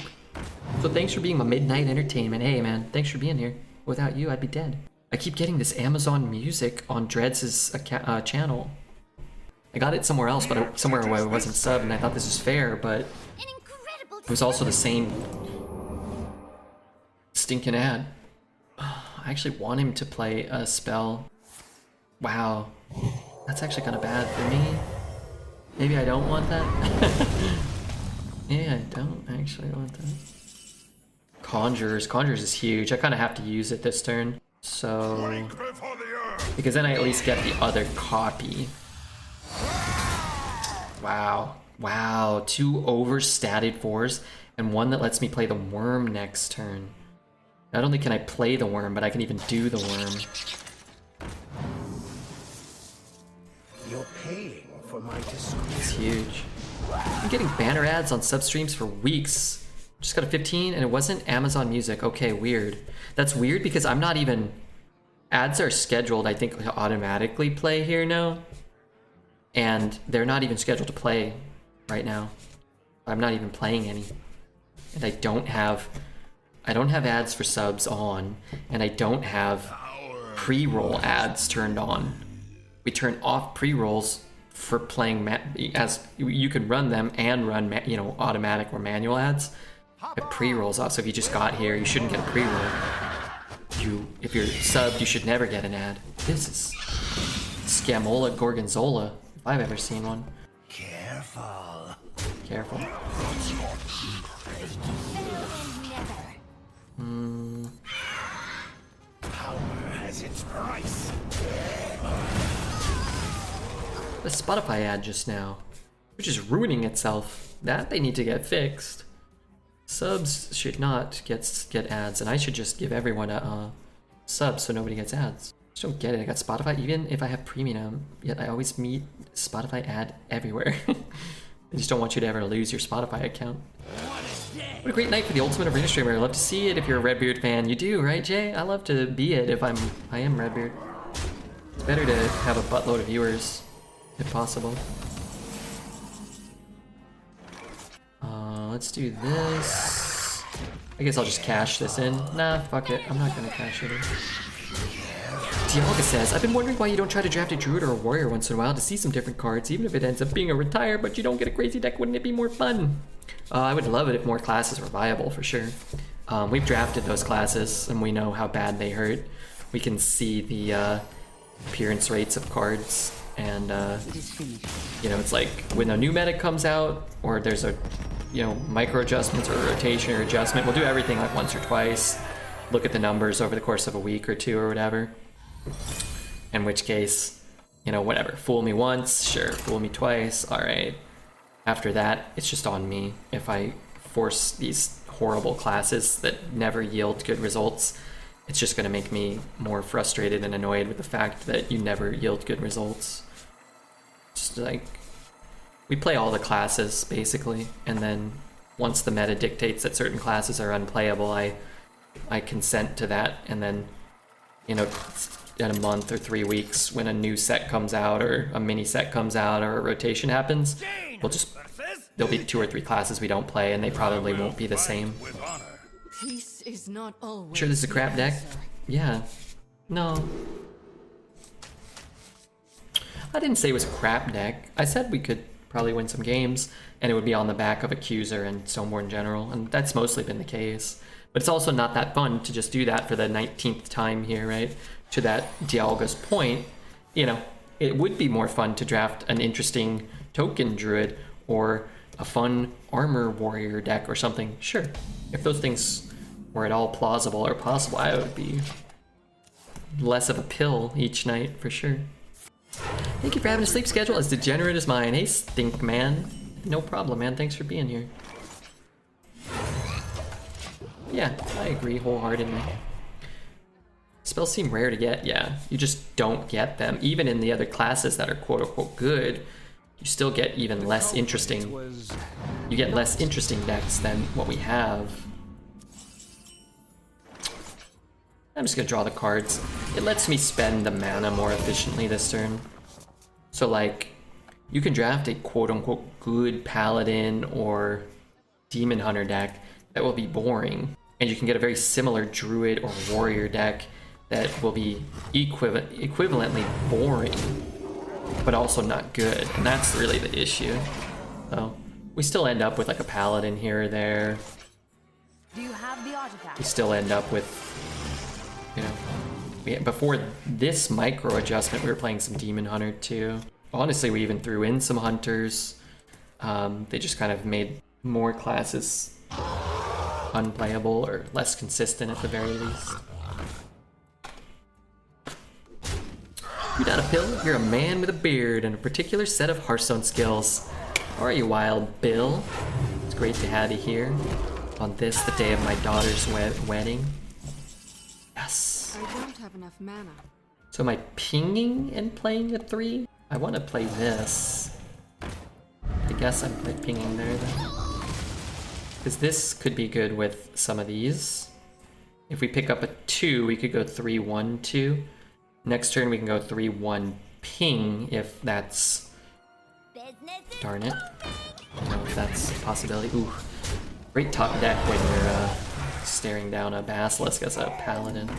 So thanks for being my midnight entertainment. Hey, man, thanks for being here. Without you, I'd be dead. I keep getting this Amazon Music on Dreads' channel. I got it somewhere else, but somewhere where I wasn't subbed, and I thought this was fair, but it was also the same stinking ad. I actually want him to play a spell. Wow. That's actually kind of bad for me. Maybe I don't want that. Yeah, I don't actually want that. Conjurers. Conjurers is huge. I kind of have to use it this turn. So, Strike before the earth. because then I at least get the other copy. Wow. Wow. 2 overstatted 4s and 1 that lets me play the worm next turn. Not only can I play the worm, but I can even do the worm. You're paying for my discretion. It's huge. I'm getting banner ads on sub streams for weeks. Just got a 15 and it wasn't Amazon Music. Okay, weird. That's weird because I'm not even... Ads are scheduled, I think, to automatically play here now. And they're not even scheduled to play right now. I'm not even playing any. And I don't have ads for subs on, and I don't have pre-roll ads turned on. We turn off pre-rolls for playing as you can run them and run automatic or manual ads. But pre-rolls off, so if you just got here, you shouldn't get a pre-roll. If you're subbed, you should never get an ad. This is Scamola Gorgonzola, if I've ever seen one. Careful. Careful. Power has its price. The Spotify ad just now, which is ruining itself. That they need to get fixed. Subs should not get ads, and I should just give everyone a sub so nobody gets ads. Just don't get it. I got Spotify even if I have premium, yet I always meet Spotify ad everywhere. I just don't want you to ever lose your Spotify account. What a great night for the Ultimate Arena streamer. I love to see it if you're a Redbeard fan. You do, right, Jay? I love to be it if I am Redbeard. It's better to have a buttload of viewers, if possible. Let's do this. I guess I'll just cash this in. Nah, fuck it. I'm not gonna cash it in. Dialga says, I've been wondering why you don't try to draft a druid or a warrior once in a while to see some different cards, even if it ends up being a retire, but you don't get a crazy deck. Wouldn't it be more fun? I would love it if more classes were viable, for sure. We've drafted those classes, and we know how bad they hurt. We can see the appearance rates of cards, and it's like when a new meta comes out, or there's a micro adjustments or rotation or adjustment, we'll do everything like once or twice, look at the numbers over the course of a week or two or whatever. In which case, whatever, fool me once, sure, fool me twice, all right. After that, it's just on me. If I force these horrible classes that never yield good results, it's just going to make me more frustrated and annoyed with the fact that you never yield good results. Just like, we play all the classes basically, and then once the meta dictates that certain classes are unplayable, I consent to that, and then in a month or 3 weeks when a new set comes out or a mini set comes out or a rotation happens, there'll be 2 or 3 classes we don't play, and they probably won't be the same. Peace is not always Sure this is a crap deck? Yeah. No. I didn't say it was a crap deck. I said we could probably win some games, and it would be on the back of Accuser and Stoneborn General, and that's mostly been the case. But it's also not that fun to just do that for the 19th time here, right? To that Dialga's point, it would be more fun to draft an interesting token druid or a fun armor warrior deck or something. Sure, if those things were at all plausible or possible, I would be less of a pill each night for sure. Thank you for having a sleep schedule as degenerate as mine. Hey, Stink Man. No problem, man. Thanks for being here. Yeah, I agree wholeheartedly. Spells seem rare to get, yeah. You just don't get them. Even in the other classes that are quote-unquote good, you still get even less interesting. You get less interesting decks than what we have. I'm just gonna draw the cards. It lets me spend the mana more efficiently this turn. So like, you can draft a quote-unquote good paladin or demon hunter deck that will be boring, and you can get a very similar druid or warrior deck that will be equivalently boring, but also not good, and that's really the issue. So we still end up with like a paladin here or there. Do you have the artifact? We still end up with, before this micro adjustment, we were playing some demon hunter too. Honestly, we even threw in some hunters. They just kind of made more classes unplayable or less consistent at the very least. You not a pill? You're a man with a beard and a particular set of Hearthstone skills. How are you, Wild Bill? It's great to have you here on this, the day of my daughter's wedding. Yes. I don't have enough mana. So am I pinging and playing a 3? I want to play this. I guess I'm pinging there then. Because this could be good with some of these. If we pick up a 2, we could go 3-1-2. Next turn we can go 3-1 ping if that's... Darn it. I don't know if that's a possibility. Ooh. Great top deck when you're staring down a Basilisk as a Paladin.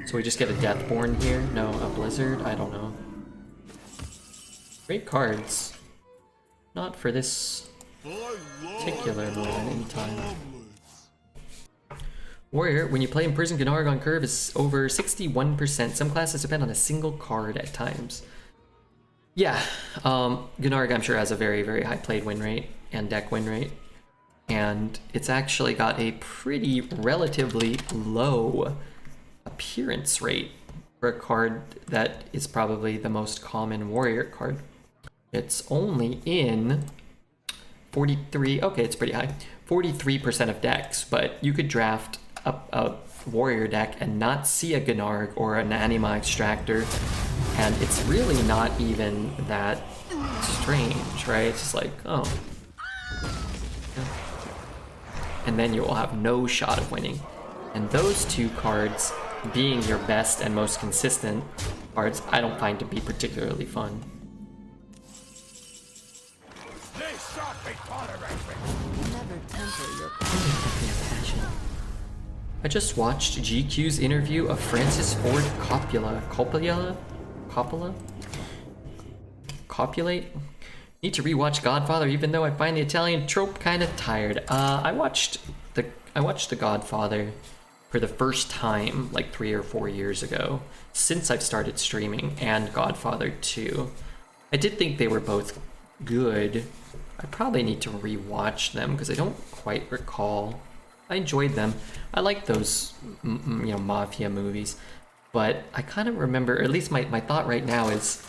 So we just get a Deathborn here? No, a Blizzard? I don't know. Great cards. Not for this particular moment in time. Warrior, when you play Imprisoned Gnarg on curve is over 61%. Some classes depend on a single card at times. Yeah, Gnarg I'm sure has a very, very high played win rate and deck win rate. And it's actually got a pretty relatively low appearance rate for a card that is probably the most common warrior card. It's only in 43, okay, it's pretty high, 43% of decks, but you could draft a warrior deck and not see a Gnarg or an Anima Extractor, and it's really not even that strange, right? It's just like, oh. And then you will have no shot of winning. And those two cards, being your best and most consistent cards, I don't find to be particularly fun. Never temper your Passion. I just watched GQ's interview of Francis Ford Copulate? Need to rewatch Godfather, even though I find the Italian trope kind of tired. I watched The Godfather for the first time like 3 or 4 years ago, since I've started streaming, and Godfather 2. I did think they were both good. I probably need to rewatch them because I don't quite recall. I enjoyed them. I like those, mafia movies, but I kind of remember, or at least my thought right now is,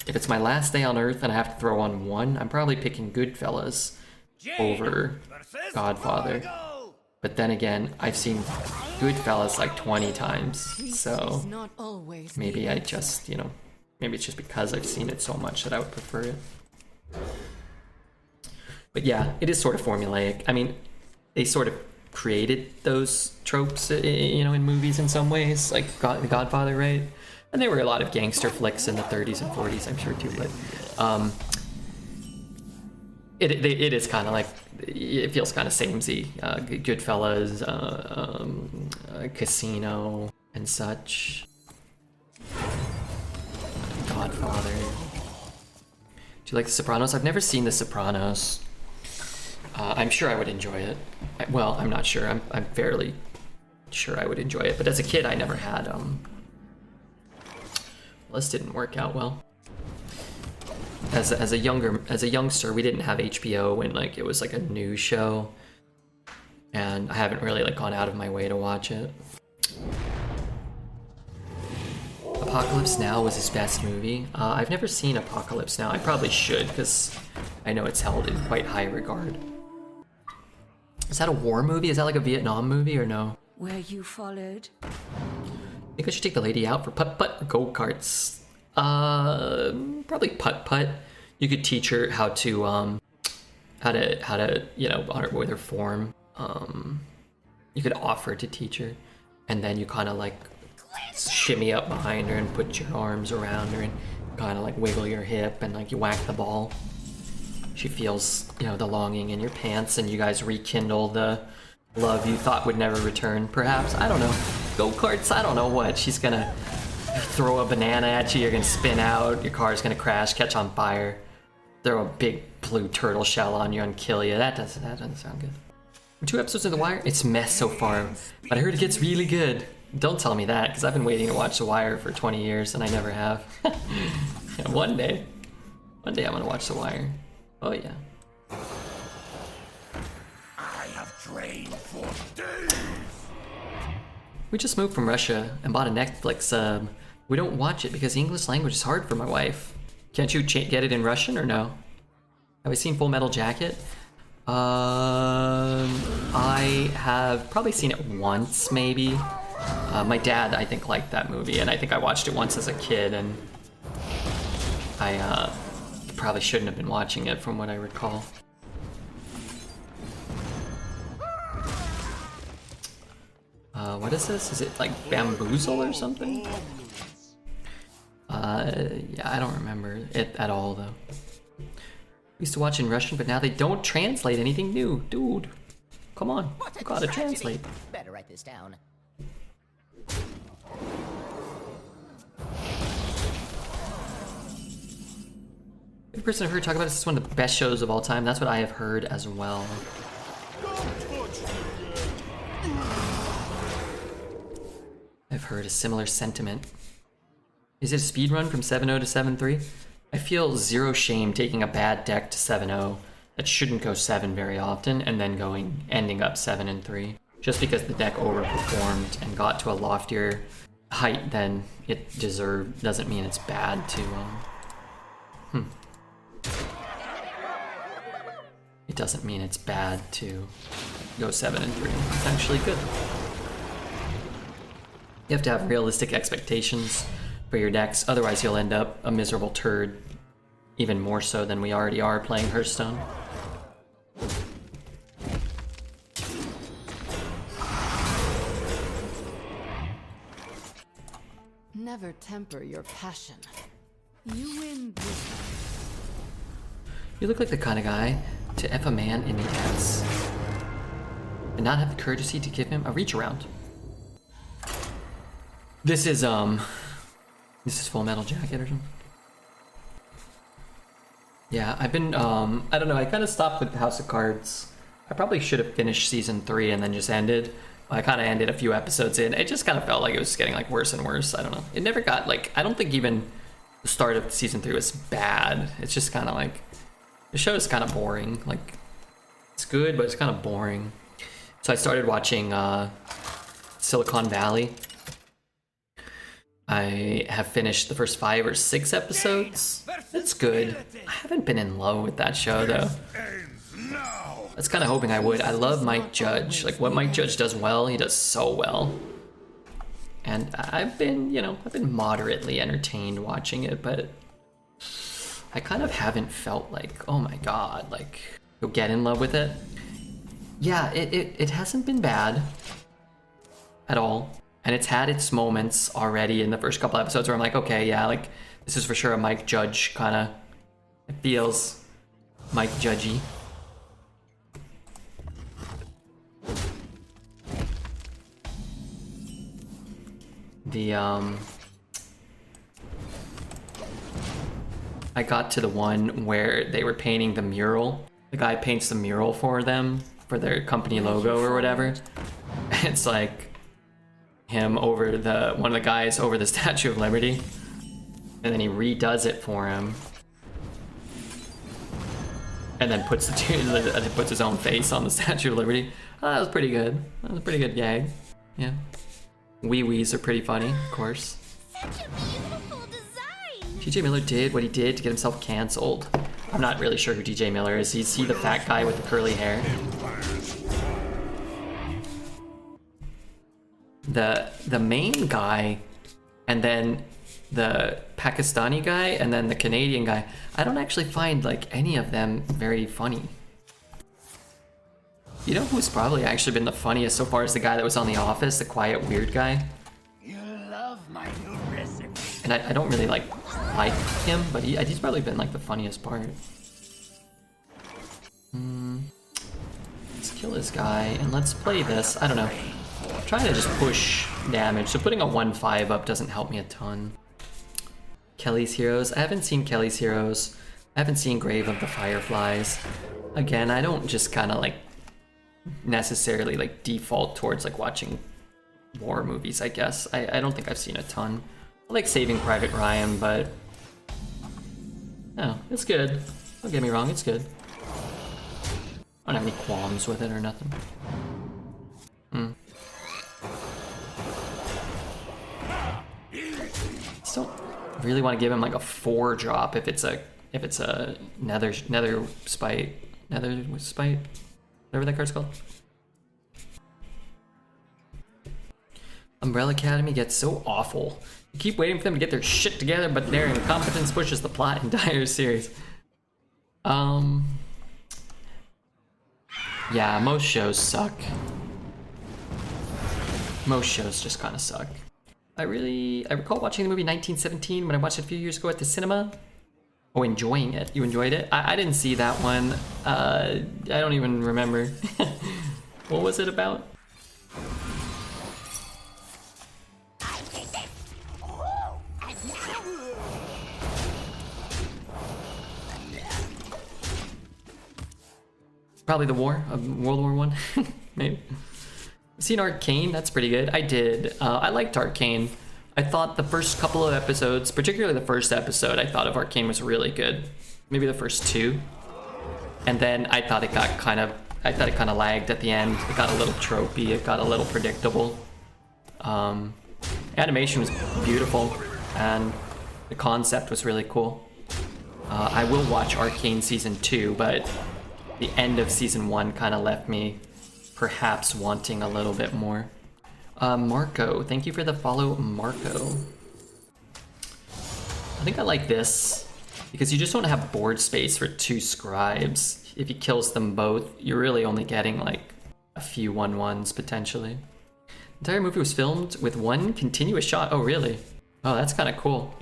if it's my last day on Earth and I have to throw on one, I'm probably picking Goodfellas over Godfather. But then again, I've seen Goodfellas like 20 times, so maybe I just, maybe it's just because I've seen it so much that I would prefer it. But yeah, it is sort of formulaic. I mean, they sort of created those tropes, in movies in some ways, like The Godfather, right? And there were a lot of gangster flicks in the 30s and 40s, I'm sure too, but it is kind of like, it feels kind of samey. Goodfellas, Casino, and such. Godfather. Do you like The Sopranos? I've never seen The Sopranos. I'm sure I would enjoy it. Well, I'm not sure. I'm fairly sure I would enjoy it. But as a kid, I never had. Well, this didn't work out well. As a youngster, we didn't have HBO when it was like a new show, and I haven't really gone out of my way to watch it. Apocalypse Now was his best movie. I've never seen Apocalypse Now. I probably should because I know it's held in quite high regard. Is that a war movie? Is that like a Vietnam movie or no? Where you followed? I think I should take the lady out for putt-putt or go-karts. Probably putt-putt. You could teach her how to on her with her form. You could offer to teach her, and then you kind of shimmy up behind her and put your arms around her and kind of wiggle your hip and you whack the ball. She feels, the longing in your pants, and you guys rekindle the love you thought would never return, perhaps. I don't know. Go-karts, I don't know what. She's gonna throw a banana at you, you're gonna spin out, your car's gonna crash, catch on fire, throw a big blue turtle shell on you and kill you. That doesn't sound good. 2 episodes of The Wire? It's mess so far, but I heard it gets really good. Don't tell me that, because I've been waiting to watch The Wire for 20 years, and I never have. One day I'm gonna watch The Wire. Oh yeah. I have We just moved from Russia and bought a Netflix sub. We don't watch it because the English language is hard for my wife. Can't you get it in Russian or no? Have I seen Full Metal Jacket? I have probably seen it once, maybe. My dad, I think, liked that movie, and I think I watched it once as a kid, and I probably shouldn't have been watching it from what I recall. What is this? Is it like Bamboozle or something? Yeah, I don't remember it at all, though. We used to watch in Russian, but now they don't translate anything new. Dude, come on, you gotta translate. Better write this down. Every person I've heard talk about this is one of the best shows of all time. That's what I have heard as well. I've heard a similar sentiment. Is it a speedrun from 7-0 to 7-3? I feel zero shame taking a bad deck to 7-0 that shouldn't go 7 very often and then ending up 7-3. Just because the deck overperformed and got to a loftier height than it deserved doesn't mean it's bad to It doesn't mean it's bad to go 7-3. It's actually good. You have to have realistic expectations for your decks, otherwise you'll end up a miserable turd, even more so than we already are playing Hearthstone. Never temper your passion. You win this. You look like the kind of guy to F a man in the ass and not have the courtesy to give him a reach around. This is Full Metal Jacket or something. Yeah, I've been I don't know, I kind of stopped with House of Cards. I probably should have finished season 3 and then just ended. I kind of ended a few episodes in. It just kind of felt like it was getting like worse and worse. I don't know. It never got like, I don't think even the start of season 3 was bad. It's just kind of like, the show is kind of boring. Like, it's good, but it's kind of boring. So I started watching Silicon Valley. I have finished the first 5 or 6 episodes. It's good. I haven't been in love with that show though. I was kind of hoping I would. I love Mike Judge. Like, what Mike Judge does well, he does so well. And I've been, I've been moderately entertained watching it, but I kind of haven't felt like, oh my god, like, you'll get in love with it. Yeah, it hasn't been bad at all. And it's had its moments already in the first couple episodes where I'm like, okay, yeah, like, this is for sure a Mike Judge kind of, it feels Mike Judgy. I got to the one where they were painting the mural. The guy paints the mural for them, for their company logo or whatever. It's like him over one of the guys over the Statue of Liberty. And then he redoes it for him. And then puts his own face on the Statue of Liberty. Oh, that was pretty good. That was a pretty good gag. Yeah. Wee-wees are pretty funny, of course. Such a beautiful design! TJ Miller did what he did to get himself canceled. I'm not really sure who TJ Miller is. Is he the fat guy with the curly hair? The main guy, and then the Pakistani guy, and then the Canadian guy, I don't actually find like any of them very funny. You know who's probably actually been the funniest so far is the guy that was on The Office, the quiet, weird guy. You love my new recipe. And I don't really like him, but he's probably been like the funniest part. Let's kill this guy, and let's play this. I don't know. I'm trying to just push damage, so putting a 1-5 up doesn't help me a ton. Kelly's Heroes. I haven't seen Kelly's Heroes. I haven't seen Grave of the Fireflies. Again, I don't just kind of like necessarily like default towards like watching war movies, I guess. I don't think I've seen a ton. I like Saving Private Ryan, but no, it's good. Don't get me wrong, it's good. I don't have any qualms with it or nothing. really want to give him like a 4 drop if it's a nether spite, whatever that card's called. Umbrella Academy gets so awful. You keep waiting for them to get their shit together, but their incompetence pushes the plot entire series. Yeah, most shows suck. Most shows just kind of suck. I recall watching the movie 1917 when I watched it a few years ago at the cinema. Oh, enjoying it. You enjoyed it? I didn't see that one. I don't even remember. What was it about? Probably the war of World War One, maybe. I've seen Arcane, that's pretty good. I did. I liked Arcane. I thought the first couple of episodes, particularly the first episode, I thought of Arcane was really good. Maybe the first 2. And then I thought it kind of lagged at the end. It got a little tropey, it got a little predictable. Animation was beautiful, and the concept was really cool. I will watch Arcane Season 2, but the end of Season 1 kind of left me perhaps wanting a little bit more. Marco, thank you for the follow, Marco. I think I like this because you just don't have board space for 2 scribes. If he kills them both, you're really only getting like a few 1/1s potentially. The entire movie was filmed with 1 continuous shot. Oh, really? Oh, that's kind of cool.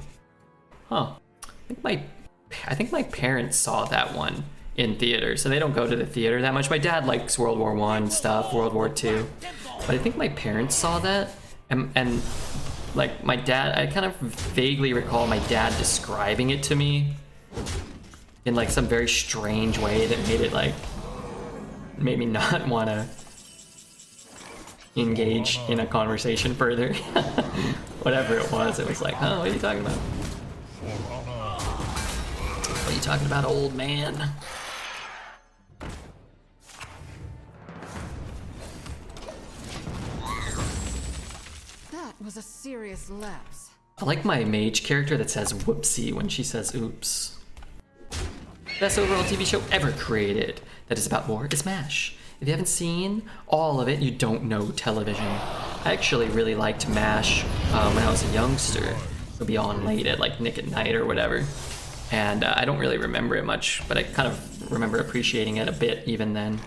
Huh. I think my parents saw that one in theater, so they don't go to the theater that much. My dad likes World War I stuff, World War II, but I think my parents saw that, and like my dad, I kind of vaguely recall my dad describing it to me in like some very strange way that made me not want to engage in a conversation further. Whatever it was like, oh, what are you talking about? What are you talking about, old man? Was a serious lapse. I like my mage character that says whoopsie when she says oops. Best overall TV show ever created that is about war is MASH. If you haven't seen all of it, you don't know television. I actually really liked MASH when I was a youngster. It would be on late at like Nick at Night or whatever. And I don't really remember it much, but I kind of remember appreciating it a bit even then.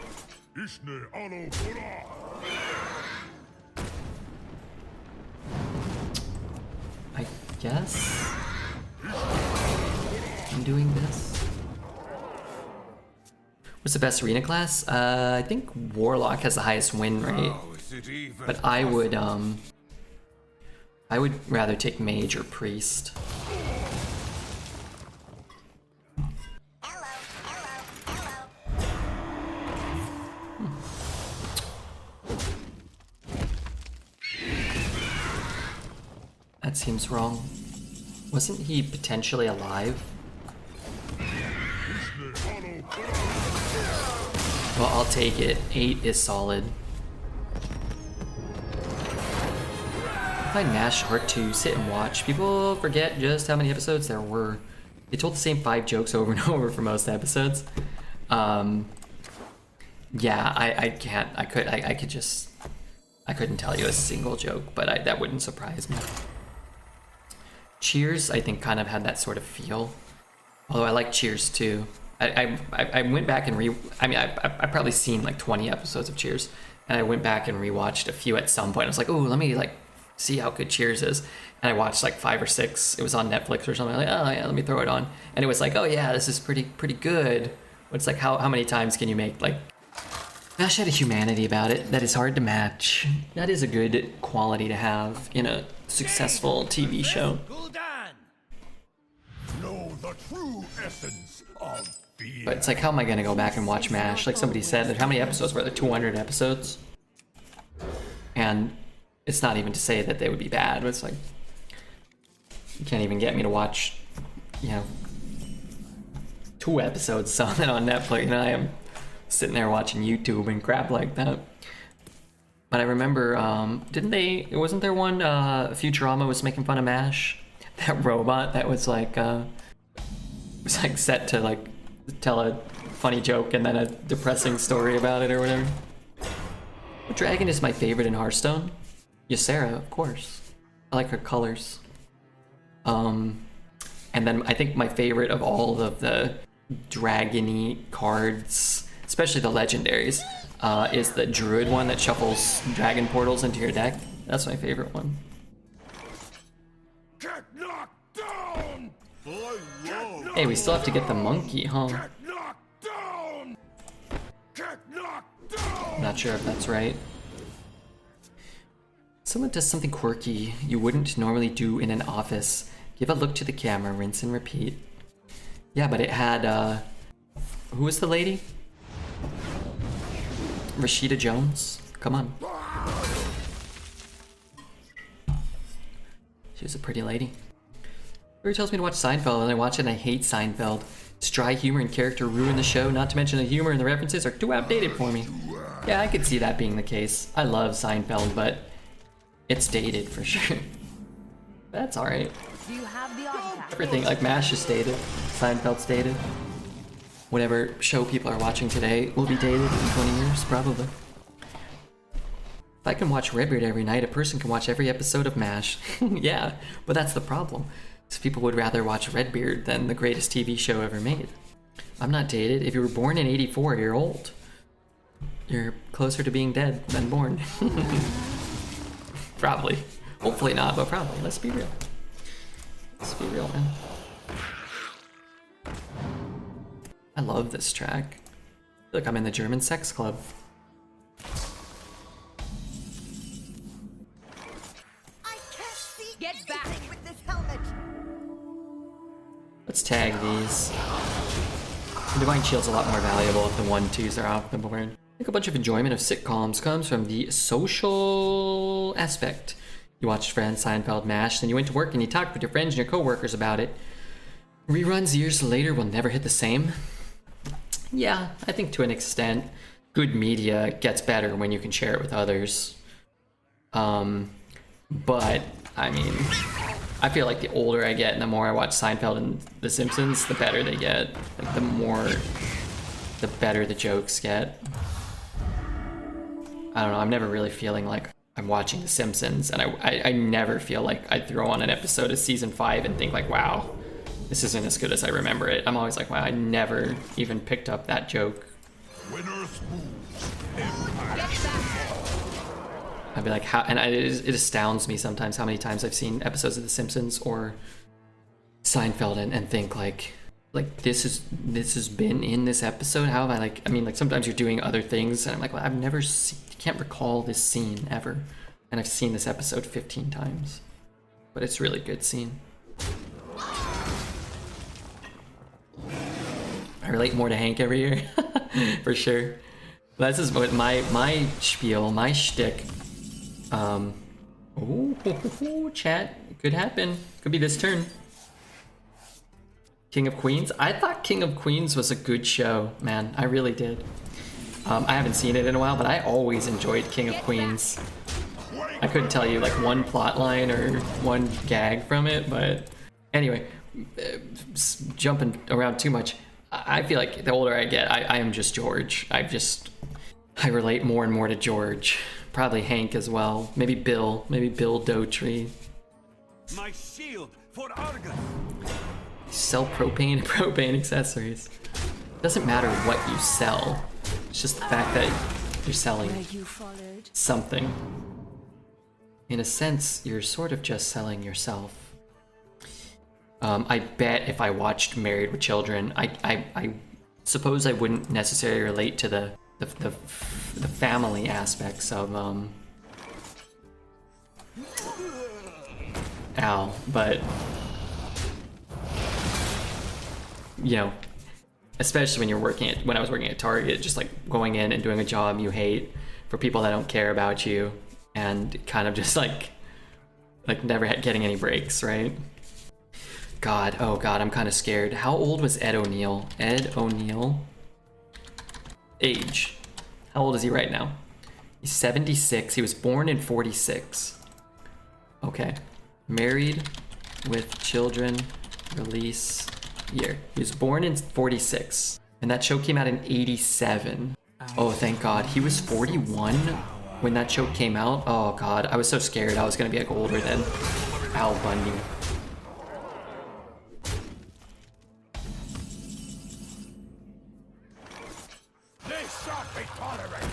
I guess I'm doing this. What's the best arena class? I think Warlock has the highest win rate, but I would rather take Mage or Priest. That seems wrong. Wasn't he potentially alive? Well, I'll take it. 8 is solid. I find MASH hard to sit and watch. People forget just how many episodes there were. They told the same 5 jokes over and over for most episodes. Yeah, I can't. I couldn't tell you a single joke, but that wouldn't surprise me. Cheers, I think, kind of had that sort of feel. Although I like Cheers too. I went back and I've probably seen like 20 episodes of Cheers, and I went back and rewatched a few at some point. I was like, oh, let me like see how good Cheers is, and I watched like 5 or 6. It was on Netflix or something. I'm like, oh yeah, let me throw it on, and it was like, oh yeah, this is pretty good. It's like how many times can you make like? MASH had a humanity about it that is hard to match. That is a good quality to have in a successful TV show. Know the true essence of fear. But it's like, how am I gonna go back and watch MASH? Like somebody said, how many episodes were there? 200 episodes? And it's not even to say that they would be bad, but it's like, you can't even get me to watch, 2 episodes something on Netflix, and I am sitting there watching YouTube and crap like that. But I remember, wasn't there one, Futurama was making fun of MASH? that robot that was like set to like tell a funny joke and then a depressing story about it or whatever. What dragon is my favorite in Hearthstone? Ysera, of course. I like her colors. And then I think my favorite of all of the dragon-y cards, especially the legendaries, is the druid one that shuffles dragon portals into your deck. That's my favorite one. Get knocked down! Hey, we still have to get the monkey, huh? Get knocked down! Get knocked down! Not sure if that's right. Someone does something quirky you wouldn't normally do in an office. Give a look to the camera, rinse and repeat. Yeah, but it had, who was the lady? Rashida Jones? Come on. She was a pretty lady. Everybody tells me to watch Seinfeld, and I watch it and I hate Seinfeld. Its dry humor and character ruin the show, not to mention the humor and the references are too outdated for me. Yeah, I could see that being the case. I love Seinfeld, but it's dated for sure. That's alright. Do you have the artifact? Everything, like MASH is dated, Seinfeld's dated. Whatever show people are watching today will be dated in 20 years, probably. If I can watch Redbeard every night, a person can watch every episode of MASH. Yeah, but that's the problem. Because people would rather watch Redbeard than the greatest TV show ever made. I'm not dated. If you were born in '84, you're old. You're closer to being dead than born. Probably. Hopefully not, but probably. Let's be real. Let's be real, man. I love this track. I feel like I'm in the German sex club. I can't see Get back. anything with this helmet. Let's tag these. The Divine Shield's a lot more valuable if the 1/2s are off the board. I think a bunch of enjoyment of sitcoms comes from the social aspect. You watched Friends, Seinfeld, MASH, then you went to work and you talked with your friends and your coworkers about it. Reruns years later will never hit the same. Yeah, I think to an extent, good media gets better when you can share it with others. But, I mean, I feel like the older I get and the more I watch Seinfeld and The Simpsons, the better they get. Like, the better the jokes get. I don't know, I'm never really feeling like I'm watching The Simpsons, and I never feel like I throw on an episode of season 5 and think like, wow, this isn't as good as I remember it. I'm always like, wow, I never even picked up that joke. Winners moves. I'd be like, how? And it astounds me sometimes how many times I've seen episodes of The Simpsons or Seinfeld and think like this has been in this episode. How have I like? I mean, like sometimes you're doing other things, and I'm like, well, I've never can't recall this scene ever, and I've seen this episode 15 times, but it's a really good scene. I relate more to Hank every year, for sure. That's just what my spiel, my shtick. Ooh, chat, could happen. Could be this turn. King of Queens. I thought King of Queens was a good show, man. I really did. I haven't seen it in a while, but I always enjoyed King of Queens. I couldn't tell you like one plot line or one gag from it, but anyway, jumping around too much. I feel like the older I get, I am just George. I relate more and more to George. Probably Hank as well. Maybe Bill Dotree. My shield for Argus. Sell propane accessories. Doesn't matter what you sell. It's just the fact that you're selling something. In a sense, you're sort of just selling yourself. I bet if I watched Married with Children, I suppose I wouldn't necessarily relate to the family aspects of Al, but you know, especially when when I was working at Target, just like going in and doing a job you hate for people that don't care about you, and kind of just like never getting any breaks, right? God, oh God, I'm kind of scared. How old was Ed O'Neill? Ed O'Neill? Age. How old is he right now? He's 76. He was born in 46. Okay. Married with children. Release year. He was born in 46, and that show came out in 87. Oh, thank God. He was 41 when that show came out. Oh God, I was so scared I was gonna be like older than Al Bundy. They shan't be tolerated.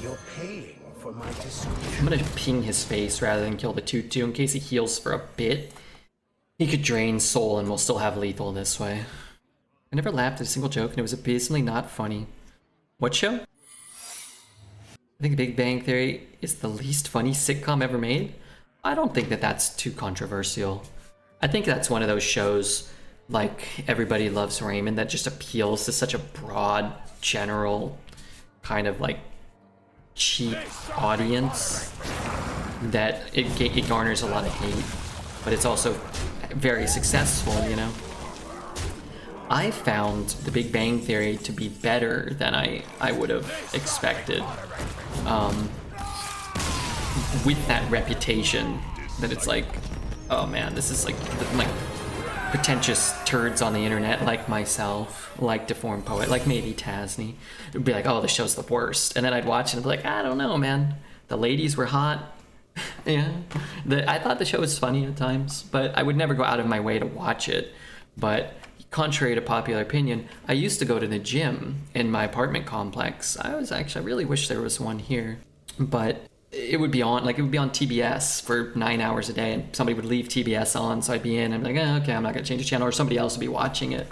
You're paying for my discretion. I'm gonna ping his face rather than kill the 2/2 in case he heals for a bit. He could drain soul and we'll still have lethal this way. I never laughed at a single joke and it was abysmally not funny. What show? I think Big Bang Theory is the least funny sitcom ever made. I don't think that that's too controversial. I think that's one of those shows like Everybody Loves Raymond that just appeals to such a broad, general, kind of like cheap audience that it garners a lot of hate, but it's also very successful, you know? I found The Big Bang Theory to be better than I would have expected. With that reputation that it's like, oh man, this is like pretentious turds on the internet like myself, like Deformed Poet, like maybe Tasney, would be like, oh, the show's the worst. And then I'd watch it and be like, I don't know, man. The ladies were hot. Yeah. I thought the show was funny at times, but I would never go out of my way to watch it. But contrary to popular opinion, I used to go to the gym in my apartment complex. I really wish there was one here, but it would be on TBS for 9 hours a day, and somebody would leave TBS on, so I'd be in, and I'm like, oh, okay, I'm not gonna change the channel, or somebody else would be watching it.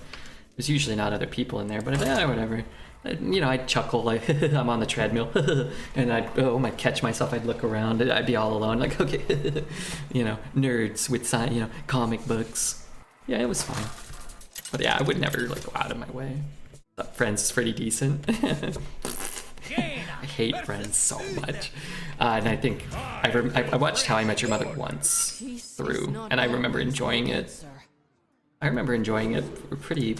There's usually not other people in there, but I'd be like, whatever. You know, I'd chuckle like I'm on the treadmill, and I'd catch myself. I'd look around, I'd be all alone, like, okay, you know, nerds with comic books. Yeah, it was fine. But yeah, I would never like go out of my way. Friends is pretty decent. I hate Friends so much, and I think I watched How I Met Your Mother once through, and I remember enjoying it. I remember enjoying it pretty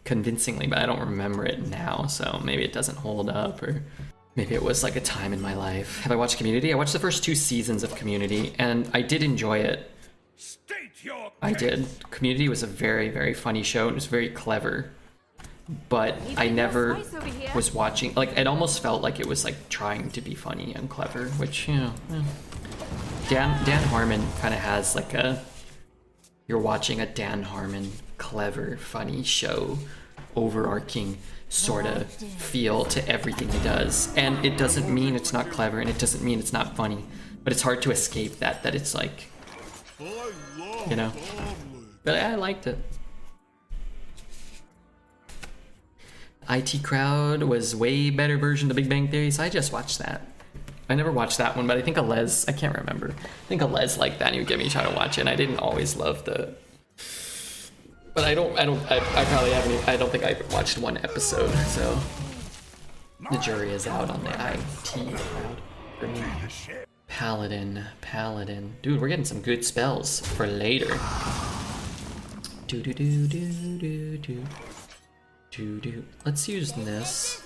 convincingly, but I don't remember it now, so maybe it doesn't hold up, or maybe it was like a time in my life. Have I watched Community? I watched the first 2 seasons of Community, and I did enjoy it. I did. Community was a very, very funny show, and it was very clever. But I never was watching, like, it almost felt like it was like trying to be funny and clever, which, you know, Dan Harmon kind of has like you're watching a Dan Harmon clever, funny show, overarching sort of feel to everything he does. And it doesn't mean it's not clever, and it doesn't mean it's not funny, but it's hard to escape that it's like, you know, but I liked it. IT Crowd was way better version of Big Bang Theory, so I just watched that. I never watched that one, but I think Elise, I can't remember. I think Elise liked that and he would get me to try to watch it, and I didn't always love but I probably haven't, I don't think I watched one episode, so the jury is out on the IT Crowd for me. Paladin. Dude, we're getting some good spells for later. Let's use this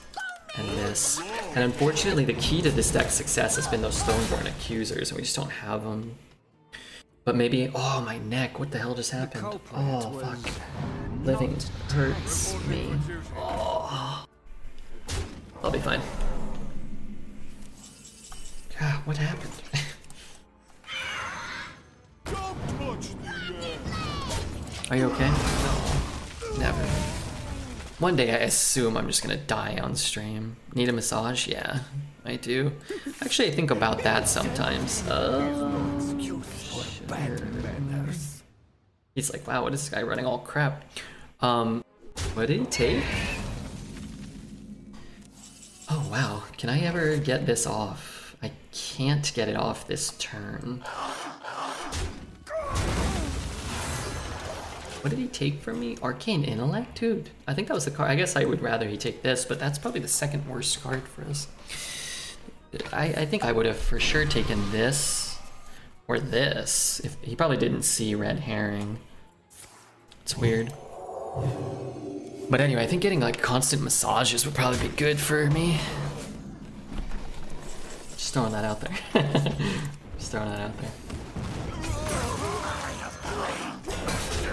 and this. And unfortunately, the key to this deck's success has been those Stoneborn Accusers, and we just don't have them. But maybe, oh, my neck, what the hell just happened? Oh, fuck. Living hurts me. Oh. I'll be fine. God, what happened? Are you okay? No, never. One day I assume I'm just gonna die on stream. Need a massage? Yeah, I do. Actually, I think about that sometimes. He's like, wow, what is this guy running all crap? What did he take? Oh wow, can I ever get this off? I can't get it off this turn. What did he take from me? Arcane Intellect? Dude, I think that was the card. I guess I would rather he take this, but that's probably the second worst card for us. I think I would have for sure taken this or this. If he probably didn't see Red Herring. It's weird. But anyway, I think getting like constant massages would probably be good for me. Just throwing that out there. Just throwing that out there.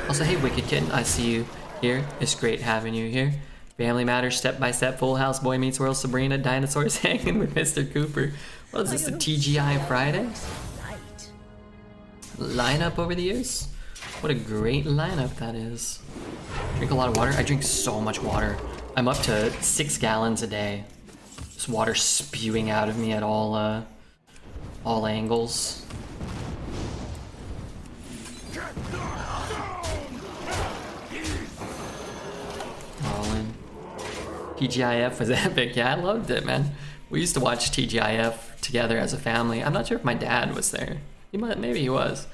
Also, hey Wicked Kitten, I see you here. It's great having you here. Family Matters, Step by Step, Full House, Boy Meets World, Sabrina, Dinosaurs Hanging with Mr. Cooper. What is this, a TGI Friday? Lineup over the years? What a great lineup that is. Drink a lot of water. I drink so much water. I'm up to 6 gallons a day. Just water spewing out of me at all angles. All in. TGIF was epic. Yeah, I loved it, man. We used to watch TGIF together as a family. I'm not sure if my dad was there. Maybe he was.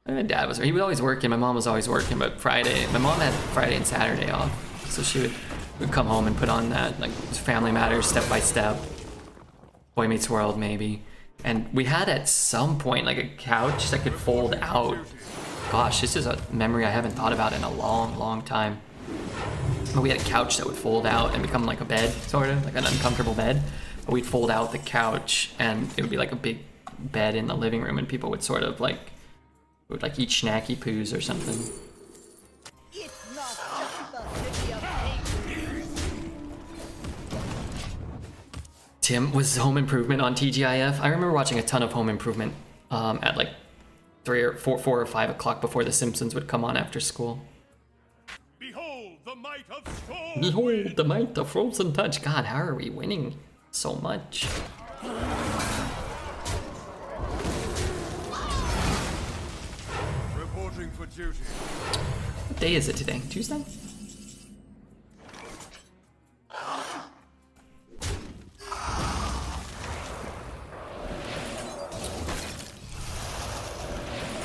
My dad was there. He was always working. My mom was always working, but my mom had Friday and Saturday off. So she would come home and put on that, like, Family Matters, Step by Step, Boy Meets World, maybe. And we had at some point, like, a couch that could fold out. Gosh, this is a memory I haven't thought about in a long, long time. But we had a couch that would fold out and become like a bed, sort of, like an uncomfortable bed. But we'd fold out the couch, and it would be like a big bed in the living room, and people would sort of like, eat snacky poos or something. It's not just the city of Mage. Tim, was Home Improvement on TGIF? I remember watching a ton of Home Improvement at like 4 or 5 o'clock before The Simpsons would come on after school. Behold the might of storm. Behold the might of Frozen Touch. God, how are we winning so much? Reporting for duty. What day is it today? Tuesday?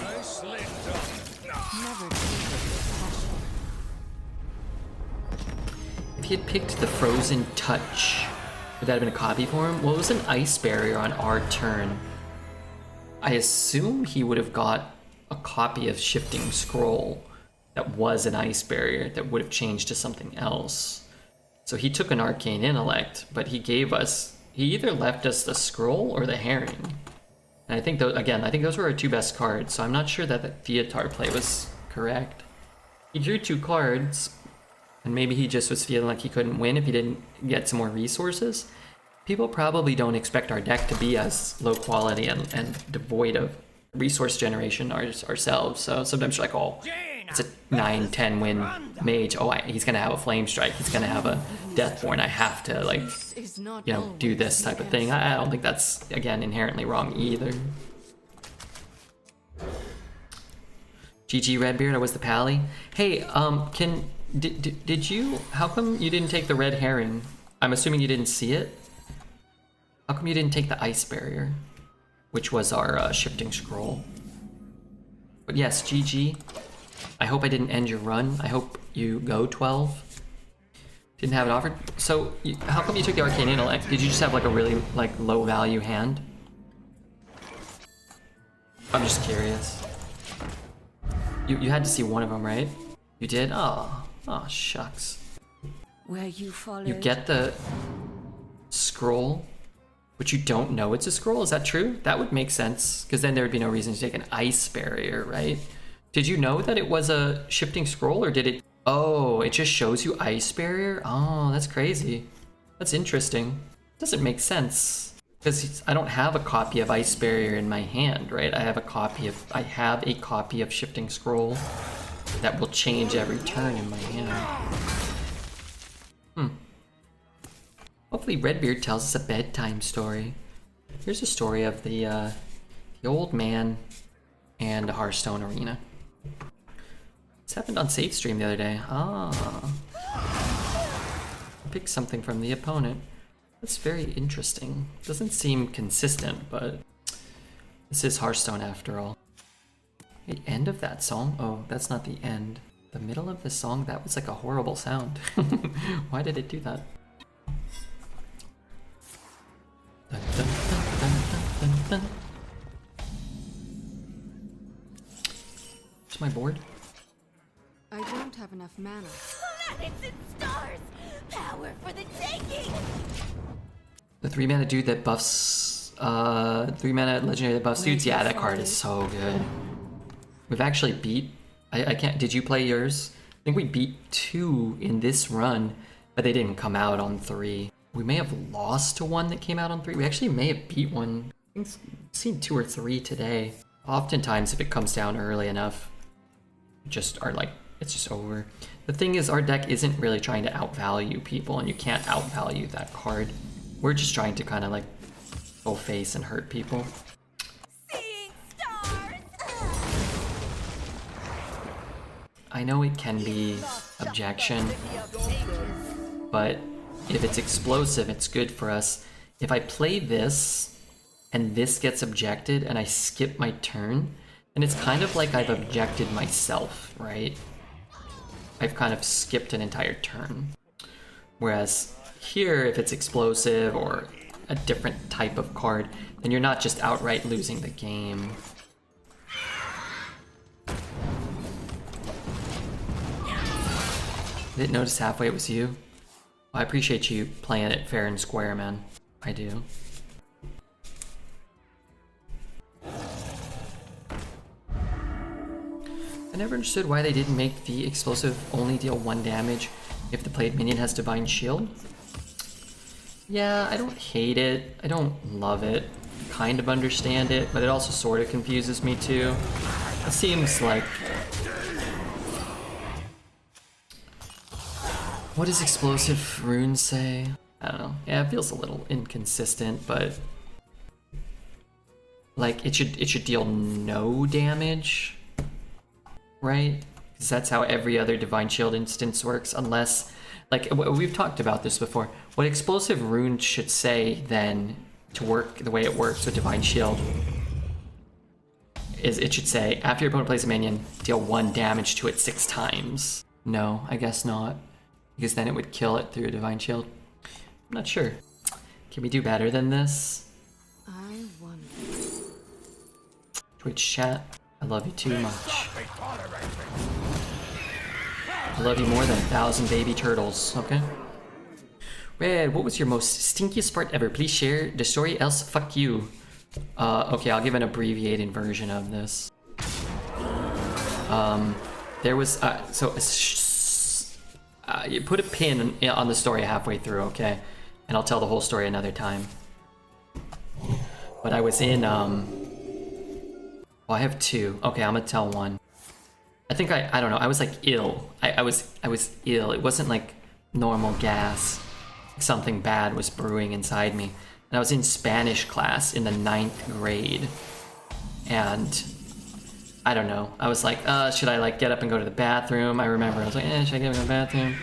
Nicely done. Never tainted your passion. If he had picked the Frozen Touch, would that have been a copy for him? Well, it was an ice barrier on our turn. I assume he would have got a copy of Shifting Scroll that was an ice barrier that would have changed to something else. So he took an Arcane Intellect, but he either left us the scroll or the herring. And I think those were our 2 best cards, so I'm not sure that the Theatar play was correct. He drew 2 cards, and maybe he just was feeling like he couldn't win if he didn't get some more resources. People probably don't expect our deck to be as low quality and devoid of resource generation ourselves. So sometimes you're like, oh, it's a 9-10 win mage. Oh, he's going to have a Flame Strike. He's going to have a Deathborn. I have to, like, do this type of thing. I don't think that's, again, inherently wrong either. GG Redbeard, I was the pally. Hey, did you, how come you didn't take the red herring? I'm assuming you didn't see it. How come you didn't take the ice barrier, which was our Shifting Scroll? But yes, GG. I hope I didn't end your run. I hope you go 12. Didn't have it offered. So how come you took the Arcane Intellect? Did you just have like a really low value hand? I'm just curious. You had to see one of them, right? You did? Oh shucks. Where you followed. You get the scroll, but you don't know it's a scroll. Is that true? That would make sense, because then there would be no reason to take an ice barrier, right? Did you know that it was a Shifting Scroll, or did it? Oh, it just shows you ice barrier? Oh, that's crazy. That's interesting. Doesn't make sense, because I don't have a copy of ice barrier in my hand, right? I have a copy of Shifting Scroll that will change every turn in my hand. Hopefully Redbeard tells us a bedtime story. Here's a story of the old man and a Hearthstone arena. This happened on Safe Stream the other day. Pick something from the opponent. That's very interesting. Doesn't seem consistent, but this is Hearthstone after all. The end of that song? Oh, that's not the end. The middle of the song? That was like a horrible sound. Why did it do that? Dun, dun, dun, dun, dun, dun, dun. Where's my board? I don't have enough mana. Planets and stars! Power for the taking! The 3-mana dude that buffs 3-mana legendary that buffs dudes. Yeah, that card is so good. We've actually beat I can't did you play yours? I think we beat 2 in this run, but they didn't come out on 3. We may have lost to one that came out on 3. We actually may have beat one. I think I've seen 2 or 3 today. Oftentimes if it comes down early enough, just are like it's just over. The thing is, our deck isn't really trying to outvalue people, and you can't outvalue that card. We're just trying to kind of like go face and hurt people. Seeing stars. I know it can be objection, but if it's explosive, it's good for us. If I play this and this gets objected and I skip my turn, then it's kind of like I've objected myself, right? I've kind of skipped an entire turn. Whereas here, if it's explosive or a different type of card, then you're not just outright losing the game. Didn't notice halfway it was you. I appreciate you playing it fair and square, man. I do. I never understood why they didn't make the explosive only deal 1 damage if the played minion has Divine Shield. Yeah, I don't hate it. I don't love it. Kind of understand it, but it also sort of confuses me too. It seems like... What does explosive runes say? I don't know. Yeah, it feels a little inconsistent, but... Like, it should deal no damage, right? Because that's how every other Divine Shield instance works, unless... Like, we've talked about this before. What explosive runes should say, then, to work the way it works with Divine Shield, is it should say, after your opponent plays a minion, deal 1 damage to it 6 times. No, I guess not. Because then it would kill it through a Divine Shield. I'm not sure. Can we do better than this? I wonder. Twitch chat, I love you too much. I love you more than 1,000 baby turtles, okay? Red, what was your most stinkiest part ever? Please share the story, else fuck you. Okay, I'll give an abbreviated version of this. There was, you put a pin on the story halfway through, okay? And I'll tell the whole story another time. But I was in, well, I have 2. Okay, I'm gonna tell one. I think I don't know, I was like ill. I was ill. It wasn't like normal gas. Something bad was brewing inside me. And I was in Spanish class in the 9th grade. And I don't know. I was like, should I like get up and go to the bathroom? I remember I was like, should I get up and go to the bathroom?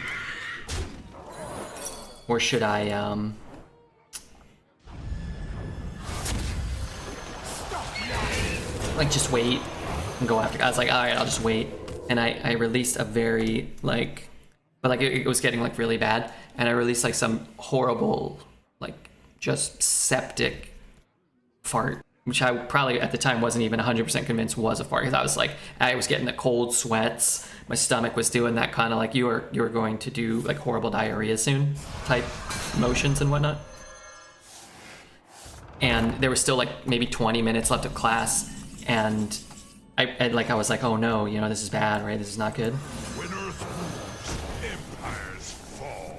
Or should I, like just wait and go after? I was like, all right, I'll just wait. And I released a very like, but like it was getting like really bad. And I released like some horrible, like just septic fart, which I probably at the time wasn't even 100% convinced was a fart, because I was like, I was getting the cold sweats. My stomach was doing that kind of like you were going to do like horrible diarrhea soon type motions and whatnot. And there was still like maybe 20 minutes left of class, and I was like, oh no, you know, this is bad, right? This is not good. Winners lose, empires fall.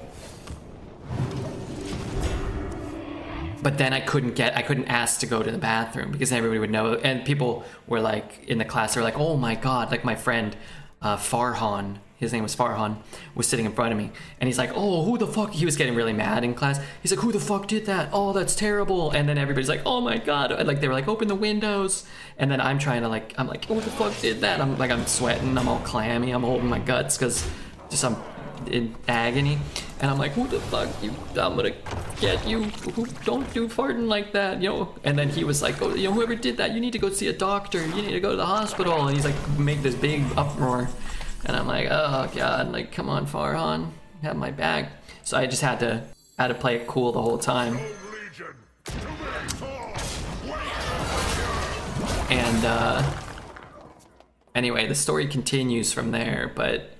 But then I couldn't ask to go to the bathroom because everybody would know, and people were like in the class, they were like, oh my god, like my friend Farhan, his name was Farhan, was sitting in front of me, and he's like, oh, who the fuck, he was getting really mad in class. He's like, who the fuck did that? Oh, that's terrible. And then everybody's like, oh my god, and like they were like, open the windows. And then I'm trying to like, I'm like, who the fuck did that? I'm sweating, I'm all clammy, I'm holding my guts because just I'm in agony, and I'm like, who the fuck, I'm gonna get you, who, don't do farting like that, you know. And then he was like, oh, you know, whoever did that, you need to go see a doctor, you need to go to the hospital. And he's like, make this big uproar, and I'm like, oh god, like, come on, Farhan, have my back. So I just had to play it cool the whole time. And anyway, the story continues from there, but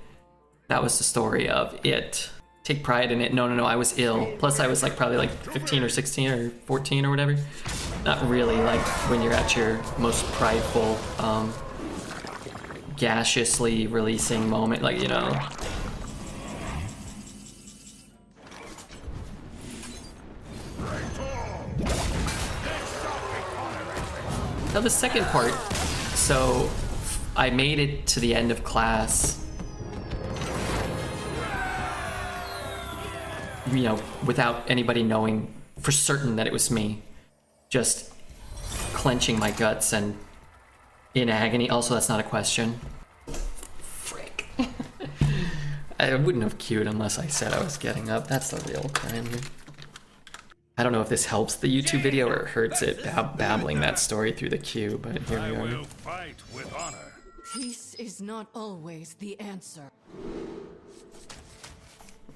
that was the story of it. take pride in it. No, I was ill. Plus I was like probably like 15 or 16 or 14 or whatever. Not really like when you're at your most prideful, gaseously releasing moment, like, you know. Now the second part, so I made it to the end of class, you know, without anybody knowing for certain that it was me. Just clenching my guts and in agony. Also, that's not a question. Frick. I wouldn't have queued unless I said I was getting up. That's the real crime here. I don't know if this helps the YouTube video or hurts it babbling that story through the queue, but here we are. I will fight with honor. Peace is not always the answer.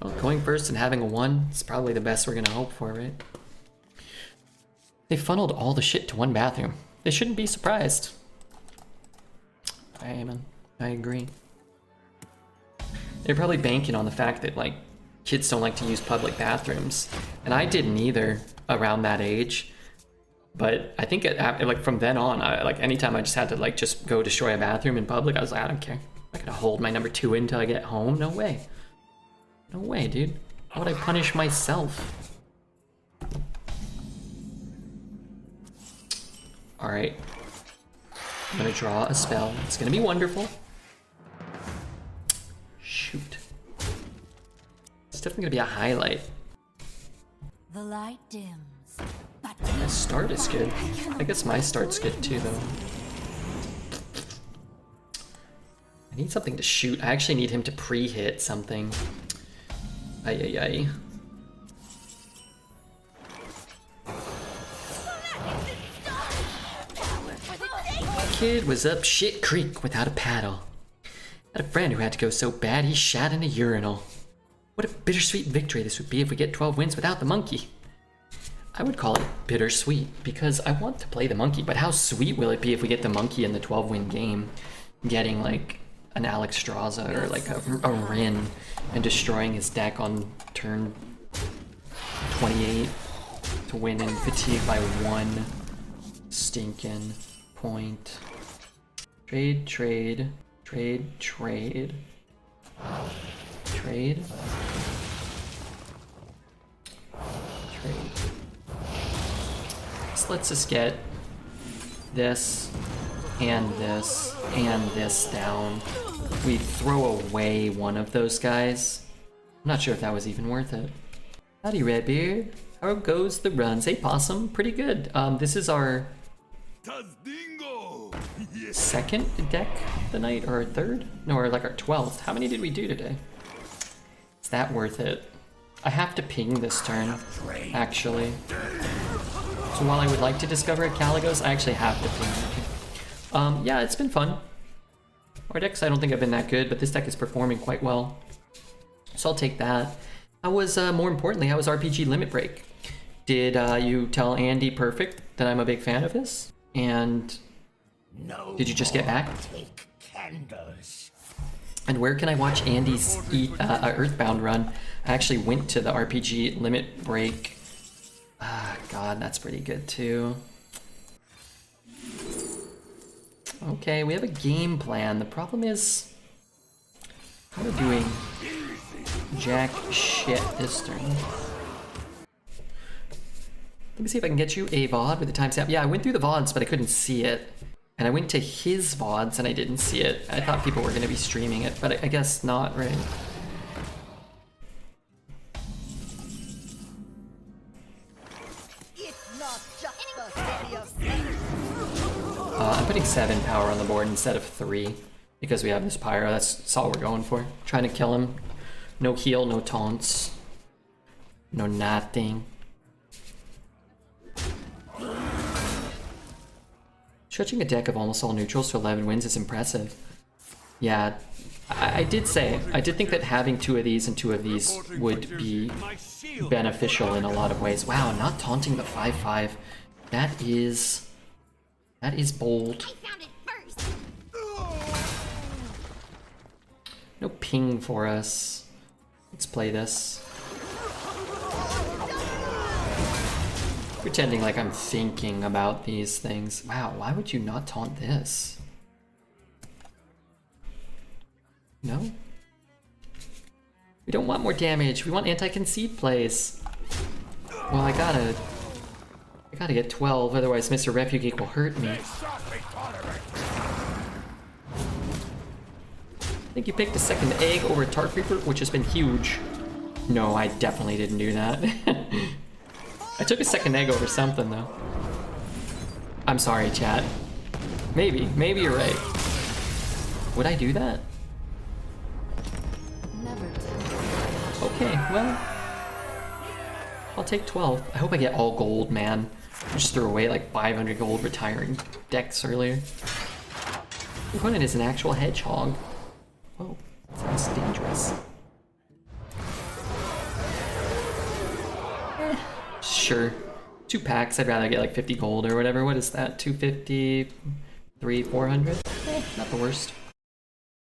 Well, going first and having a 1 is probably the best we're gonna hope for, right? They funneled all the shit to one bathroom. They shouldn't be surprised. I agree. They're probably banking on the fact that, like, kids don't like to use public bathrooms. And I didn't either around that age. But I think like from then on, like anytime I just had to like just go destroy a bathroom in public, I was like, I don't care. I'm not gonna hold my number 2 in until I get home. No way. No way, dude. Why would I punish myself? Alright. I'm gonna draw a spell. It's gonna be wonderful. Shoot. It's definitely gonna be a highlight. The light dims, but My start is good. I guess my start's good too, though. I need something to shoot. I actually need him to pre-hit something. Ay. Kid was up shit creek without a paddle. Had a friend who had to go so bad he shat in a urinal. What a bittersweet victory this would be if we get 12 wins without the monkey. I would call it bittersweet because I want to play the monkey, but how sweet will it be if we get the monkey in the 12-win game, getting like an Alex Straza or like a Rin and destroying his deck on turn 28 to win in fatigue by 1 stinking point. Trade. So let's just get this and this and this down. We throw away one of those guys. I'm not sure if that was even worth it. Howdy, Redbeard. How goes the runs? Hey, Possum. Pretty good. This is our second deck of the night, or our third? No, or like our 12th. How many did we do today? Is that worth it? I have to ping this turn, actually. So while I would like to discover a Caligos, I actually have to ping it. Yeah, it's been fun. Our decks, I don't think have been that good, but this deck is performing quite well. So I'll take that. How was, more importantly, how was RPG Limit Break? Did you tell Andy Perfect that I'm a big fan of his? And did you just get back? Take candles. And where can I watch Andy's Earthbound run? I actually went to the RPG Limit Break. God, that's pretty good too. Okay, we have a game plan. The problem is, we're doing jack shit this turn. Let me see if I can get you a VOD with the timestamp. Yeah, I went through the VODs, but I couldn't see it. And I went to his VODs and I didn't see it. I thought people were going to be streaming it, but I guess not, right? I'm putting 7 power on the board instead of 3 because we have this pyro. That's all we're going for. Trying to kill him. No heal, no taunts. No nothing. Stretching a deck of almost all neutrals to 11 wins is impressive. Yeah, I did think that having 2 of these and 2 of these would be beneficial in a lot of ways. Wow, not taunting the 5/5. That is bold. No ping for us. Let's play this. Pretending like I'm thinking about these things. Wow, why would you not taunt this? No? We don't want more damage. We want anti-concede plays. Well, I gotta get 12, otherwise Mr. Refugeek will hurt me. I think you picked a second egg over Tart Reaper, which has been huge. No, I definitely didn't do that. I took a second egg over something, though. I'm sorry, chat. Maybe you're right. Would I do that? Never temper. Okay, well, I'll take 12. I hope I get all gold, man. I just threw away like 500 gold retiring decks earlier. The opponent is an actual hedgehog. Whoa, sounds dangerous. Sure. 2 packs, I'd rather get like 50 gold or whatever. What is that? 250, 400? Not the worst.